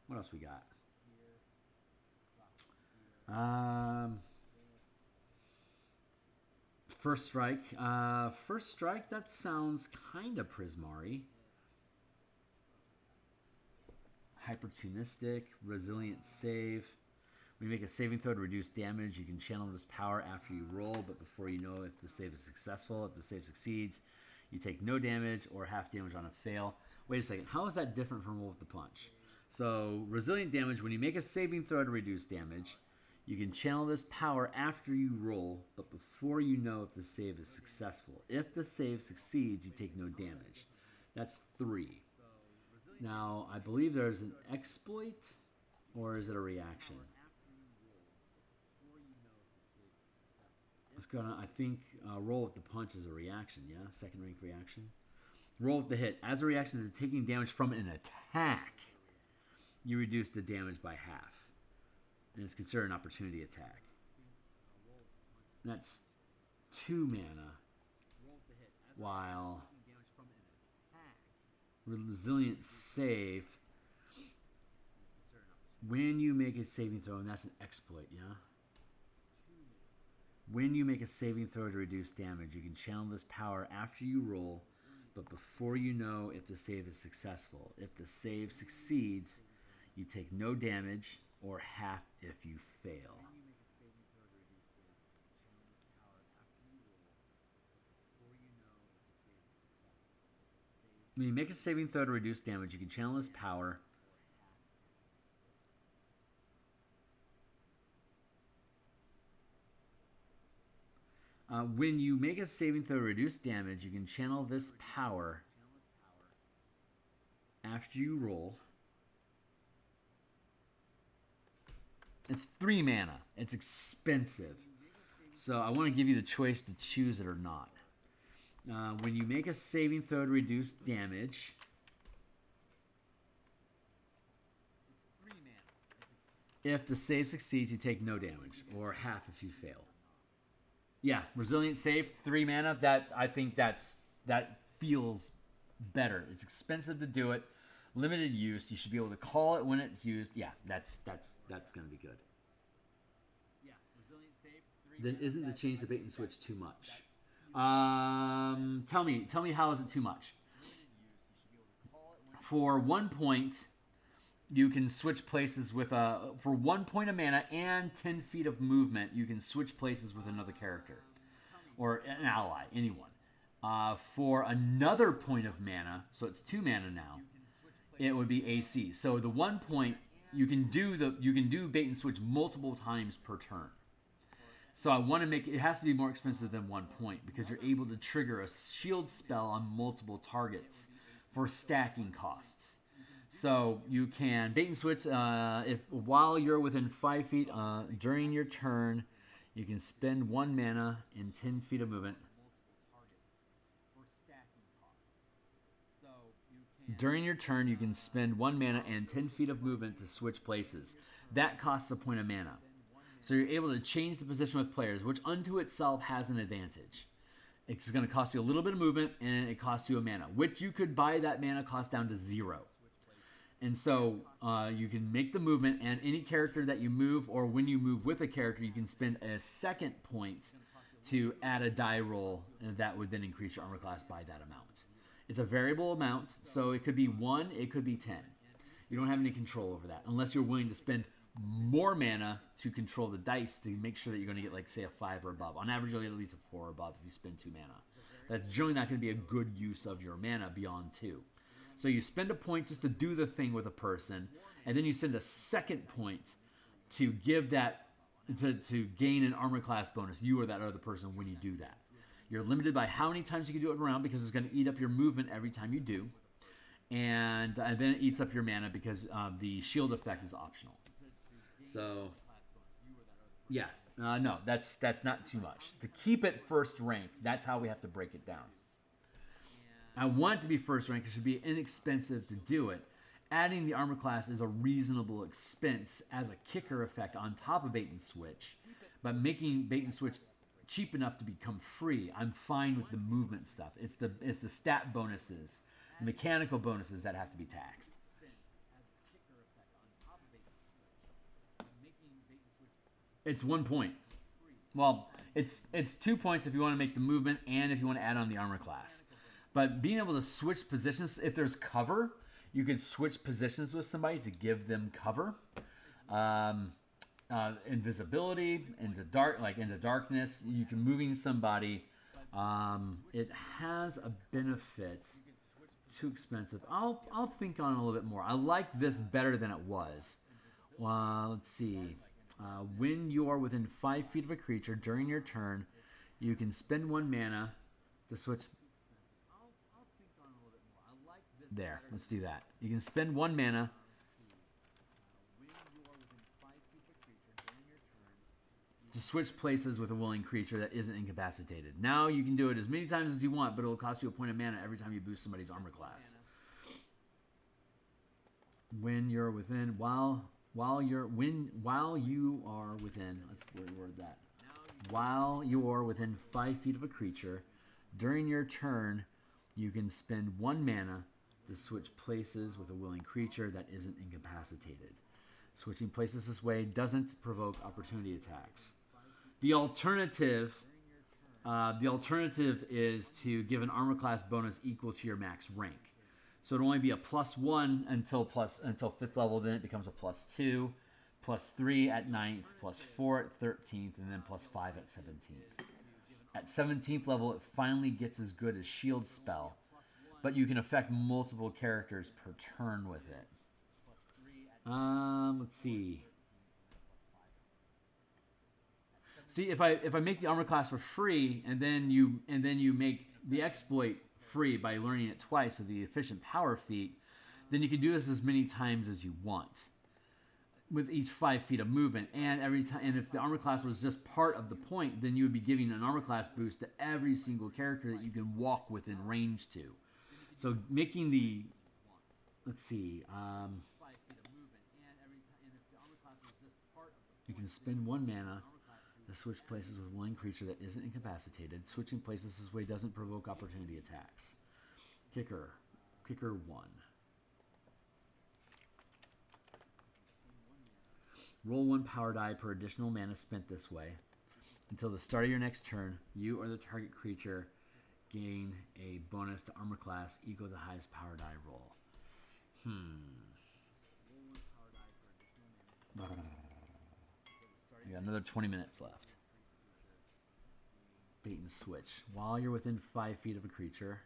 What else we got? First strike. First strike, that sounds kind of Prismari. Hypertunistic, resilient save. When you make a saving throw to reduce damage, you can channel this power after you roll, but before you know if the save is successful. If the save succeeds, you take no damage or half damage on a fail. Wait a second, how is that different from Roll with the Punch? So, resilient damage, when you make a saving throw to reduce damage, you can channel this power after you roll, but before you know if the save is successful. If the save succeeds, you take no damage. That's 3. Now, I believe there's an exploit, or is it a reaction? Let's go on. I think Roll with the Punch is a reaction, yeah? Second rank reaction. Roll with the hit. As a reaction to taking damage from an attack, you reduce the damage by half. And it's considered an opportunity attack. And that's 2 mana. While resilient save, when you make a saving throw, and that's an exploit, yeah? When you make a saving throw to reduce damage, you can channel this power after you roll, but before you know if the save is successful. If the save succeeds, you take no damage or half if you fail. When you make a saving throw to reduce damage, you can channel this power. When you make a saving throw to reduce damage, you can channel this power after you roll. It's 3 mana. It's expensive. So I want to give you the choice to choose it or not. When you make a saving throw to reduce damage, if the save succeeds, you take no damage, or half if you fail. Yeah, resilient save, 3 mana. I think that feels better. It's expensive to do it. Limited use. You should be able to call it when it's used. Yeah, that's gonna be good. Yeah, resilient save. Then isn't the change to bait and switch too much? Tell me how is it too much? For 1 point, you can switch places with for 1 point of mana and 10 feet of movement, you can switch places with another character or an ally, anyone. For another point of mana, so it's 2 mana now, it would be AC. So the 1 point, you can do bait and switch multiple times per turn. So I want to make it has to be more expensive than 1 point because you're able to trigger a shield spell on multiple targets for stacking costs. So you can bait and switch while you're within 5 feet during your turn. You can spend 1 mana and 10 feet of movement. During your turn, you can spend 1 mana and 10 feet of movement to switch places. That costs a point of mana. So you're able to change the position with players, which unto itself has an advantage. It's going to cost you a little bit of movement, and it costs you a mana, which you could buy that mana cost down to 0. And so you can make the movement, and any character that you move, or when you move with a character, you can spend a second point to add a die roll, and that would then increase your armor class by that amount. It's a variable amount, so it could be 1, it could be 10. You don't have any control over that, unless you're willing to spend more mana to control the dice to make sure that you're going to get, like, say, a 5 or above. On average, you'll get at least a 4 or above if you spend 2 mana. That's generally not going to be a good use of your mana beyond 2. So you spend a point just to do the thing with a person, and then you send a second point to give that, to gain an armor class bonus, you or that other person, when you do that. You're limited by how many times you can do it around, because it's going to eat up your movement every time you do. And then it eats up your mana because the shield effect is optional. So, yeah, no, that's not too much. To keep it first rank, that's how we have to break it down. I want it to be first rank. It should be inexpensive to do it. Adding the armor class is a reasonable expense as a kicker effect on top of bait and switch. But making bait and switch cheap enough to become free, I'm fine with the movement stuff. It's the stat bonuses, the mechanical bonuses that have to be taxed. It's 1 point. Well, it's 2 points if you want to make the movement and if you want to add on the armor class. But being able to switch positions, if there's cover, you could switch positions with somebody to give them cover. Invisibility into darkness. You can moving somebody. It has a benefit. Too expensive. I'll think on it a little bit more. I like this better than it was. Let's see. When you are within 5 feet of a creature during your turn, you can spend 1 mana to switch. There, let's do that. You can spend 1 mana to switch places with a willing creature that isn't incapacitated. Now you can do it as many times as you want, but it'll cost you a point of mana every time you boost somebody's armor class. When you're within, while you are within, let's reword that. While you are within 5 feet of a creature, during your turn, you can spend 1 mana to switch places with a willing creature that isn't incapacitated. Switching places this way doesn't provoke opportunity attacks. The alternative is to give an armor class bonus equal to your max rank. So it'll only be a +1 until 5th level, then it becomes a +2, +3 at 9th, +4 at 13th, and then +5 at 17th. At 17th level, it finally gets as good as shield spell, but you can affect multiple characters per turn with it. Let's see. See, if I make the armor class for free, and then you make the exploit free by learning it twice with the efficient power feat, then you can do this as many times as you want with each 5 feet of movement. And every time, and if the armor class was just part of the point, then you would be giving an armor class boost to every single character that you can walk within range to. So making the, let's see, you can spend 1 mana to switch places with one creature that isn't incapacitated. Switching places this way doesn't provoke opportunity attacks. Kicker 1. Roll 1 power die per additional mana spent this way. Until the start of your next turn, you or the target creature gain a bonus to armor class equal to the highest power die roll. You got another 20 minutes left. Bait and switch. While you're within 5 feet of a creature,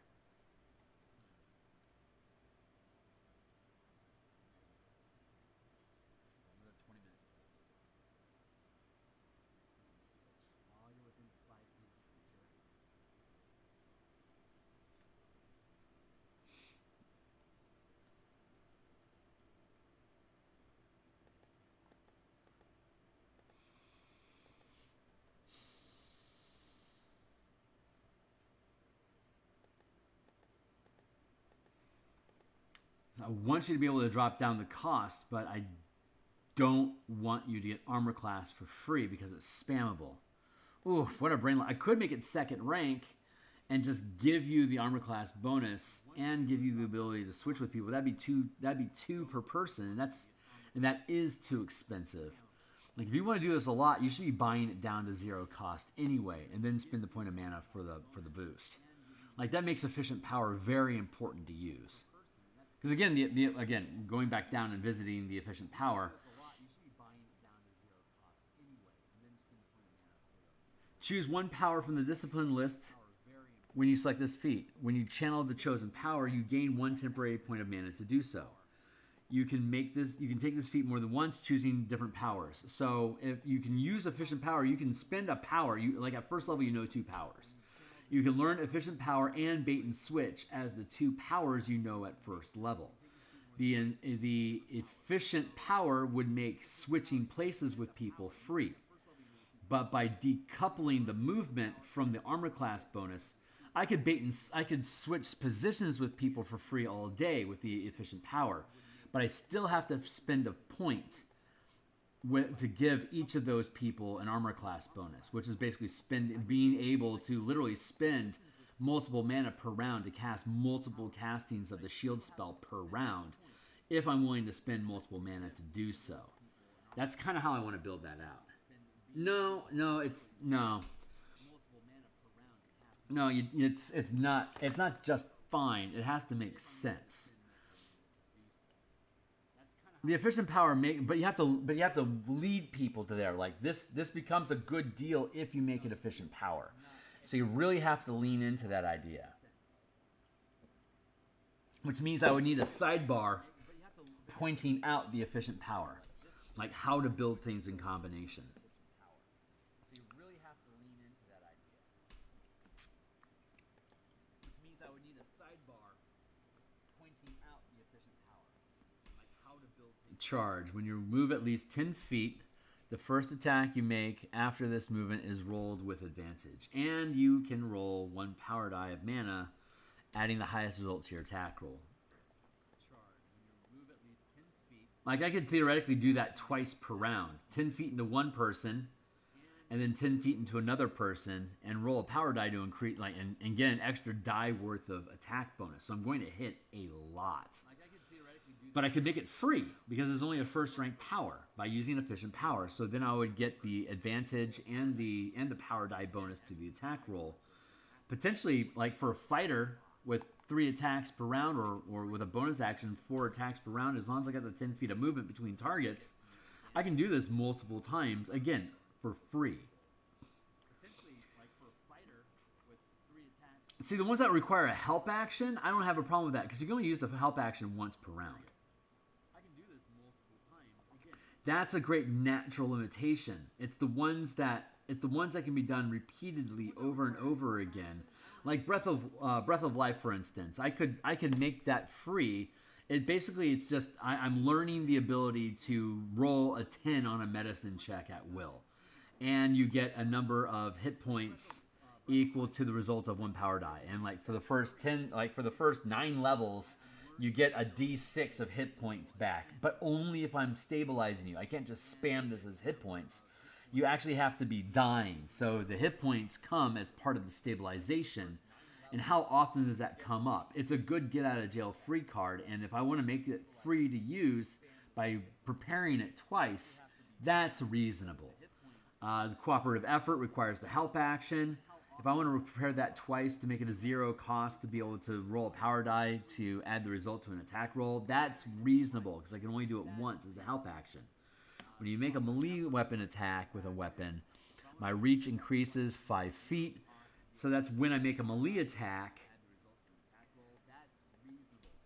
I want you to be able to drop down the cost, but I don't want you to get armor class for free because it's spammable. Ooh, what a brain. I could make it 2nd rank and just give you the armor class bonus and give you the ability to switch with people. That'd be two per person, and that is too expensive. Like, if you want to do this a lot, you should be buying it down to 0 cost anyway, and then spend the point of mana for the boost. Like, that makes efficient power very important to use. Because again, again, going back down and visiting the efficient power, Choose one power from the discipline list when you select this feat. When you channel the chosen power, you gain 1 temporary point of mana to do so. You can take this feat more than once, choosing different powers. So if you can use efficient power, you can spend a power. Like at first level, you know 2 powers. You can learn efficient power and bait and switch as the 2 powers you know at first level. The efficient power would make switching places with people free. But by decoupling the movement from the armor class bonus, I could switch positions with people for free all day with the efficient power. But I still have to spend a point to give each of those people an armor class bonus, which is basically being able to literally spend multiple mana per round to cast multiple castings of the shield spell per round if I'm willing to spend multiple mana to do so. That's kind of how I want to build that out. No, it's not just fine. It has to make sense. The efficient power but you have to lead people to there. Like this becomes a good deal if you make it efficient power. So you really have to lean into that idea. Which means I would need a sidebar pointing out the efficient power, like how to build things in combination. So you really have to lean into that idea. Which means I would need a sidebar pointing out the efficient power, like how to build things. Charge. When you move at least 10 feet, the first attack you make after this movement is rolled with advantage. And you can roll 1 power die of mana, adding the highest result to your attack roll. Like, I could theoretically do that twice per round. 10 feet into one person, and then 10 feet into another person, and roll a power die to increase, and get an extra die worth of attack bonus. So I'm going to hit a lot. But I could make it free, because it's only a first rank power, by using efficient power. So then I would get the advantage and the power die bonus to the attack roll. Potentially, like for a fighter, with 3 attacks per round, or with a bonus action, 4 attacks per round, as long as I got the 10 feet of movement between targets, I can do this multiple times, again, for free. See, the ones that require a help action, I don't have a problem with that, because you can only use the help action once per round. That's a great natural limitation. It's the ones that can be done repeatedly over and over again. Like Breath of Life, for instance, I could make that free. It's just I'm learning the ability to roll a 10 on a medicine check at will, and you get a number of hit points equal to the result of 1 power die. And like for the first 9 levels, you get a D6 of hit points back, but only if I'm stabilizing you. I can't just spam this as hit points. You actually have to be dying. So the hit points come as part of the stabilization. And how often does that come up? It's a good get out of jail free card. And if I want to make it free to use by preparing it twice, that's reasonable. The cooperative effort requires the help action. If I want to prepare that twice to make it a 0 cost to be able to roll a power die to add the result to an attack roll, that's reasonable because I can only do it once as the help action. When you make a melee weapon attack with a weapon, my reach increases 5 feet. So that's when I make a melee attack.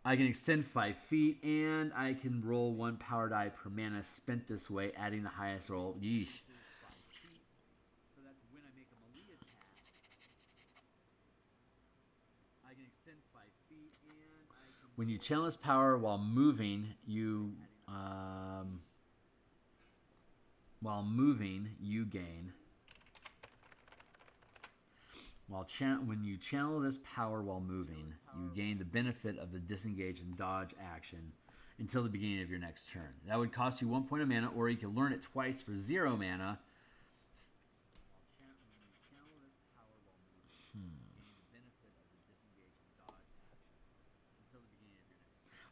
I can extend 5 feet, and I can roll 1 power die per mana spent this way, adding the highest roll. Yeesh. When you channel this power while moving, you gain. When you channel this power while moving, you gain the benefit of the disengage and dodge action until the beginning of your next turn. That would cost you 1 point of mana, or you can learn it twice for 0 mana.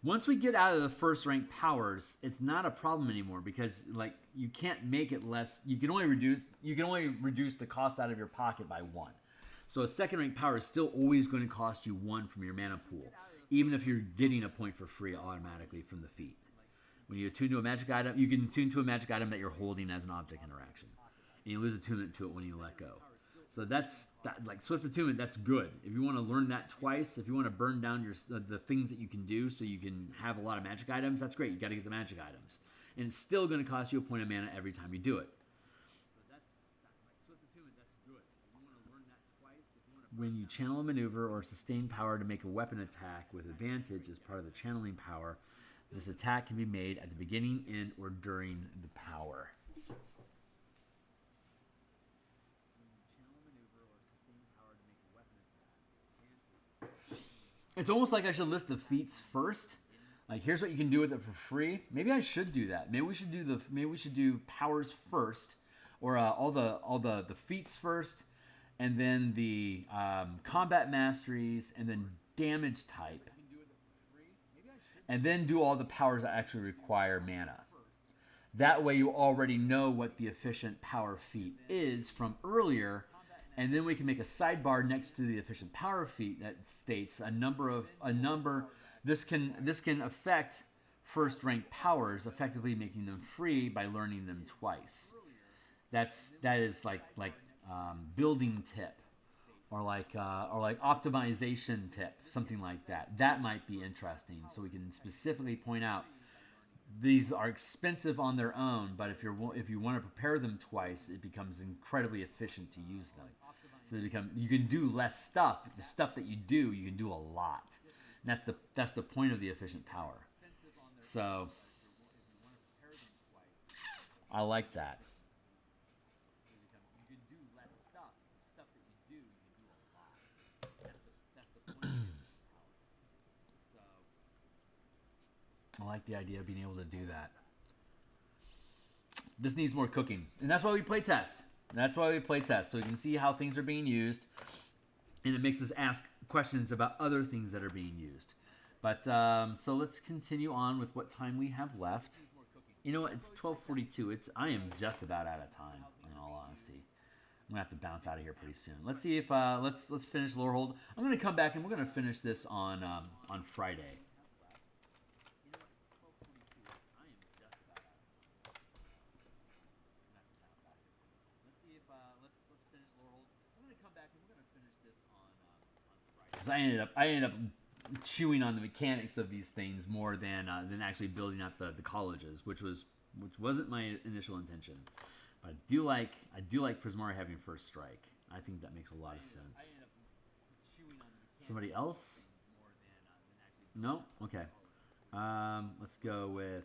Once we get out of the first rank powers, it's not a problem anymore because like you can't make it less. You can only reduce the cost out of your pocket by 1. So a second rank power is still always going to cost you 1 from your mana pool, even if you're getting a point for free automatically from the feat. When you attune to a magic item, you can attune to a magic item that you're holding as an object interaction, and you lose attunement to it when you let go. So that's that, like Swift Attunement, that's good. If you want to learn that twice, if you want to burn down the things that you can do so you can have a lot of magic items, that's great. You got to get the magic items. And it's still going to cost you a point of mana every time you do it. When you channel a maneuver or sustain power to make a weapon attack with advantage as part of the channeling power, this attack can be made at the beginning, end, or during the power. It's almost like I should list the feats first. Like, here's what you can do with it for free. Maybe I should do that. Maybe we should do powers first, or all the feats first, and then the combat masteries, and then damage type, and then do all the powers that actually require mana. That way, you already know what the efficient power feat is from earlier. And then we can make a sidebar next to the efficient power feat that states a number. This can affect first rank powers, effectively making them free by learning them twice. That is like building tip, or like optimization tip, something like that. That might be interesting. So we can specifically point out these are expensive on their own, but if you want to prepare them twice, it becomes incredibly efficient to use them. So you can do less stuff, but the stuff that you do, you can do a lot. And that's the point of the efficient power. So I like that. I like the idea of being able to do that. This needs more cooking, and that's why we play test. So we can see how things are being used, and it makes us ask questions about other things that are being used. But so let's continue on with what time we have left. You know what? It's 12:42. I am just about out of time, in all honesty. I'm gonna have to bounce out of here pretty soon. Let's see if let's finish Lorehold. I'm gonna come back and we're gonna finish this on Friday. I ended up chewing on the mechanics of these things more than actually building out the colleges, which wasn't my initial intention. But I do like Prismari having first strike. I think that makes a lot of sense. Somebody else? No? Okay. Let's go with,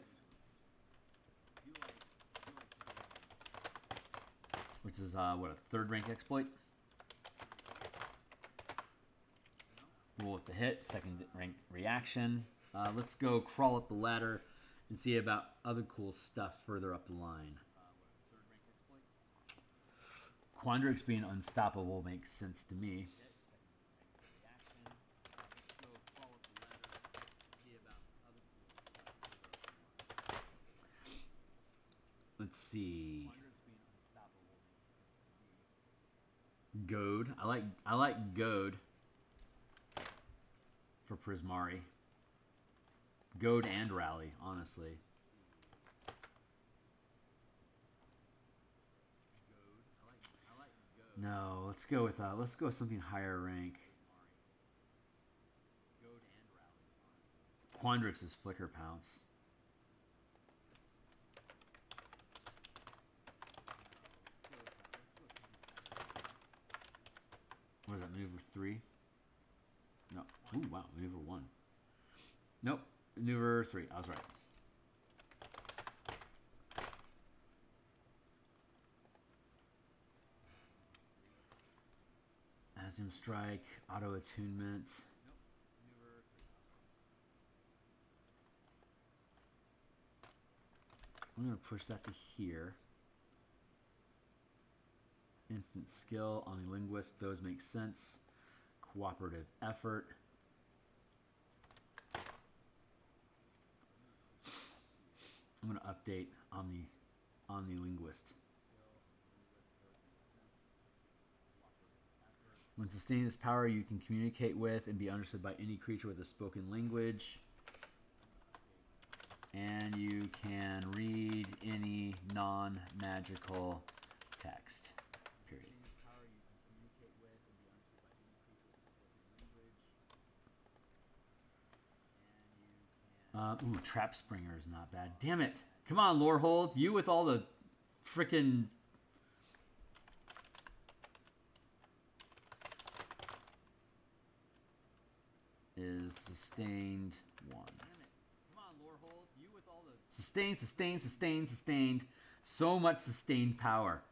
which is what, a third rank exploit? Roll with the hit, second rank reaction. Let's go crawl up the ladder and see about other cool stuff further up the line. Quandrix being unstoppable makes sense to me. Let's see. Goad. I like Goad for Prismari. Goad and Rally, honestly. No, let's go with something higher rank. Quandrix is Flicker Pounce. What is that, maneuver 3? No. Ooh, wow, maneuver 1. Nope, maneuver 3. I was right. Asium Strike, Auto Attunement. I'm going to push that to here. Instant Skill, Omnilinguist, those make sense. Cooperative Effort. I'm going to update Omnilinguist. When sustaining this power, you can communicate with and be understood by any creature with a spoken language. And you can read any non-magical text. Period. Ooh, Trap Springer is not bad. Damn it. Come on, Lorehold. You with all the frickin'... is sustained 1. Come on, Lorehold. You with all the... Sustained, sustained, sustained, sustained. So much sustained power.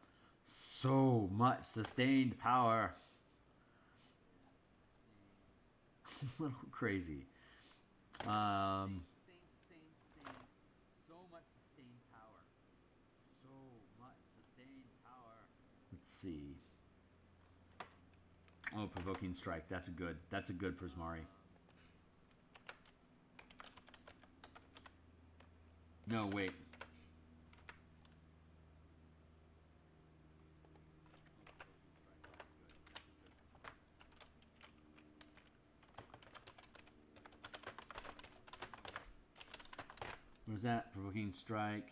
So much sustained power. A little crazy. So much sustained power. So much sustained power. Let's see. Oh, Provoking Strike. That's a good Prismari. No, wait. What is that? Provoking Strike.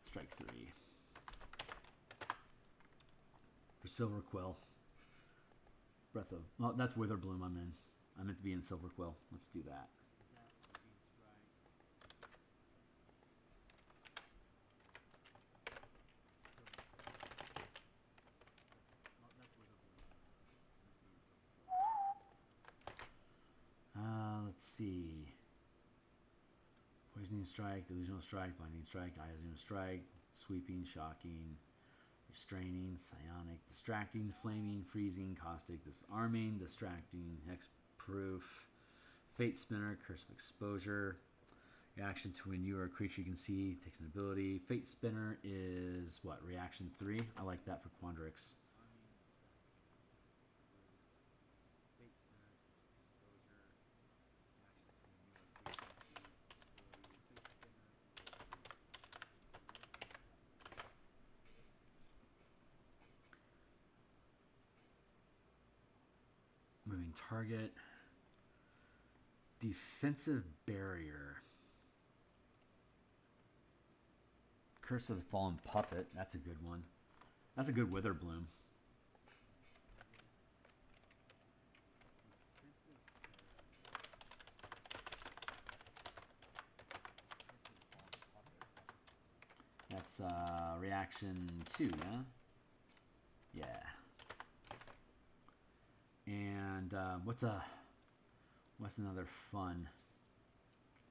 Strike 3. For Silver Quill. Breath of... Well, that's Witherbloom I'm in. I meant to be in Silver Quill. Let's do that. Let's see. Poisoning Strike, Delusional Strike, Blinding Strike, Diazune Strike, Sweeping, Shocking, Restraining, Psionic, Distracting, Flaming, Freezing, Caustic, Disarming, Distracting, Hexproof, Fate Spinner, Curse of Exposure. Reaction to when you or a creature you can see takes an ability. Fate Spinner is what? Reaction 3? I like that for Quandrix. Moving target. Defensive Barrier. Curse of the Fallen Puppet. That's a good one. That's a good Witherbloom. That's reaction 2, yeah? Yeah. And what's another fun?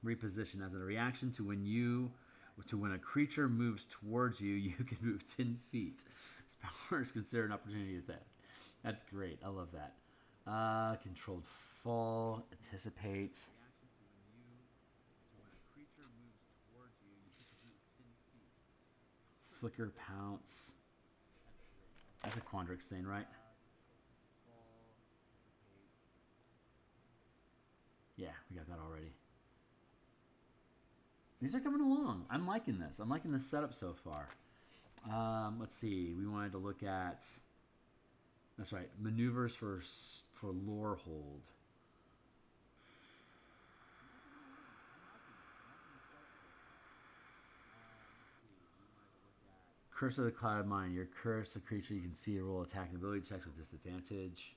Reposition as a reaction to when a creature moves towards you, you can move 10 feet. This power is considered an opportunity attack. That's great. I love that. Controlled Fall, Anticipate. Flicker Pounce. That's a Quandrix thing, right? Yeah, we got that already. These are coming along. I'm liking this. I'm liking this setup so far. Let's see. We wanted to look at... That's right. Maneuvers for Lorehold. Curse of the Clouded Mind. Your curse, a creature you can see, roll attack and ability checks with disadvantage.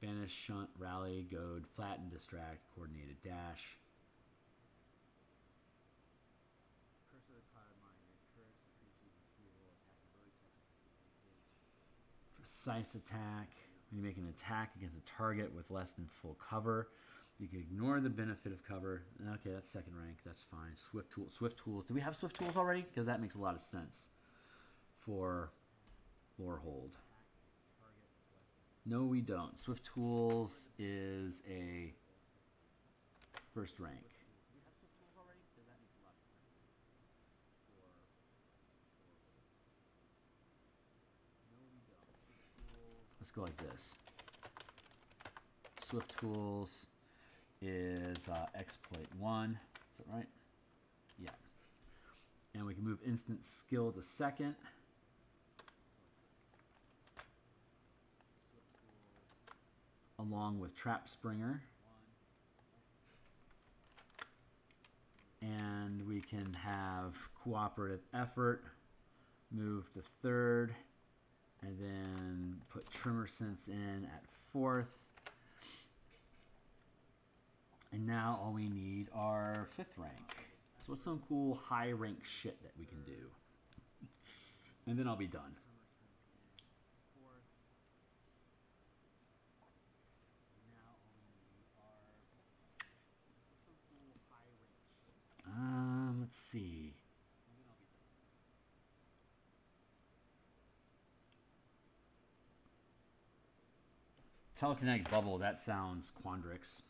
Banish, Shunt, Rally, Goad, Flatten, Distract, Coordinated Dash. Curse of the Clouded Mind. Your curse, a creature you can see, roll attack and ability checks with disadvantage. Precise Attack. When you make an attack against a target with less than full cover, you can ignore the benefit of cover. Okay, that's second rank. That's fine. Swift Tools. Swift Tools. Do we have Swift Tools already? Because that makes a lot of sense for Lorehold. No, we don't. Swift Tools is a first rank. Do we have Swift Tools already? Because that makes a lot of sense for No, we don't. Swift Tools. Let's go like this. Swift Tools is Exploit 1. Is that right? Yeah. And we can move Instant Skill to second. Along with Trap Springer. And we can have Cooperative Effort, move to third, and then put Tremor Sense in at fourth. And now all we need are 5th rank. So what's some cool high rank shit that we can do? And then I'll be done. Let's see. Telekinetic Bubble, that sounds Quandrix.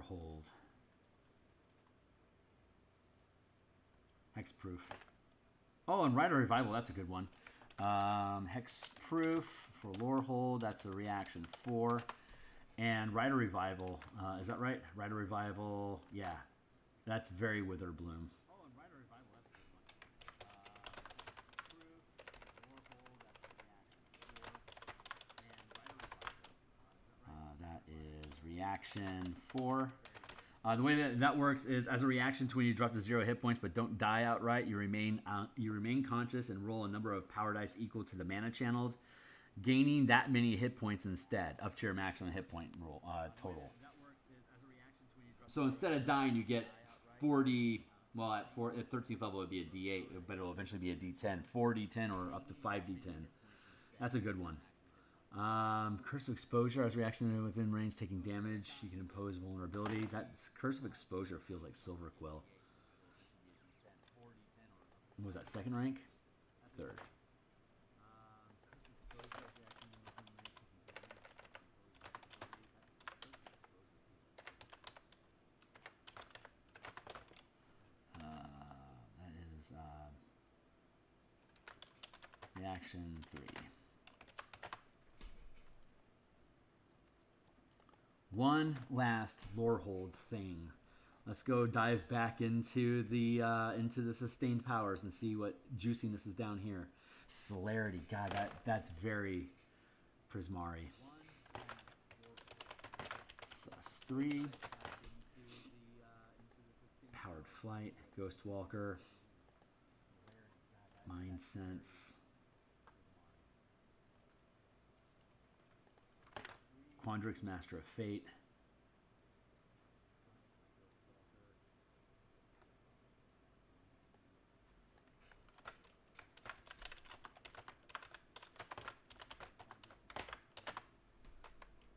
Hold. Hexproof. Oh, and Rider Revival, that's a good one. Hexproof for Lore Hold, that's a reaction 4. And Rider Revival, is that right? Rider Revival, yeah. That's very Witherbloom. Oh, and Rider Revival, that's a good one. That is reaction 4. The way that works is, as a reaction to when you drop to 0 hit points but don't die outright, you remain conscious and roll a number of power dice equal to the mana channeled, gaining that many hit points instead, up to your maximum hit point roll total. So instead of dying, you get 40. Well, at 13th level, it would be a D8, but it'll eventually be a D10, 4D10 or up to 5D10. That's a good one. Curse of Exposure as reaction within range, taking damage. You can impose vulnerability. That's Curse of Exposure feels like Silver Quill. What was that, 2nd rank? 3rd. That is reaction 3. One last lore hold thing. Let's go dive back into the sustained powers and see what juiciness is down here. Celerity, God, that's very Prismari. Sus 3. Powered Flight, Ghost Walker, Mind Sense. Quandrix, Master of Fate.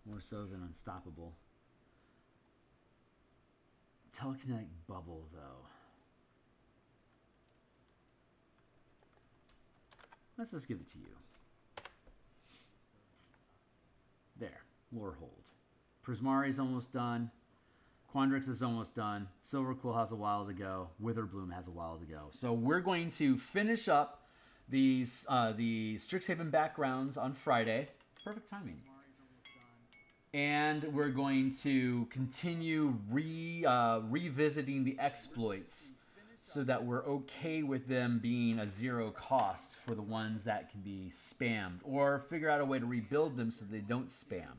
More so than Unstoppable. Telekinetic Bubble, though. Let's just give it to you. There. Lore Hold. Prismari's almost done. Quandrix is almost done. Silver Quill has a while to go. Witherbloom has a while to go. So we're going to finish up the Strixhaven backgrounds on Friday. Perfect timing. And we're going to continue revisiting the exploits so that we're okay with them being a 0 cost for the ones that can be spammed, or figure out a way to rebuild them so they don't spam.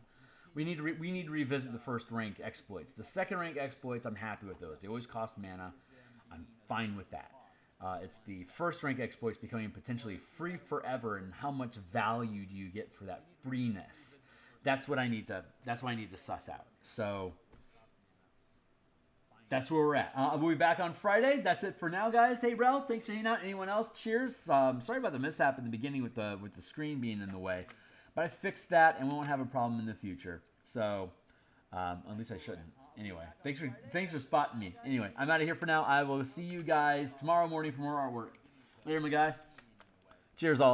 We need to revisit the 1st rank exploits. The 2nd rank exploits, I'm happy with those. They always cost mana. I'm fine with that. It's the 1st rank exploits becoming potentially free forever, and how much value do you get for that freeness? That's what I need to suss out. So that's where we're at. We'll be back on Friday. That's it for now, guys. Hey, Ralph, thanks for hanging out. Anyone else? Cheers. Sorry about the mishap in the beginning with the screen being in the way. But I fixed that, and we won't have a problem in the future. So, at least I shouldn't. Anyway, thanks for spotting me. Anyway, I'm out of here for now. I will see you guys tomorrow morning for more artwork. Later, my guy. Cheers, all.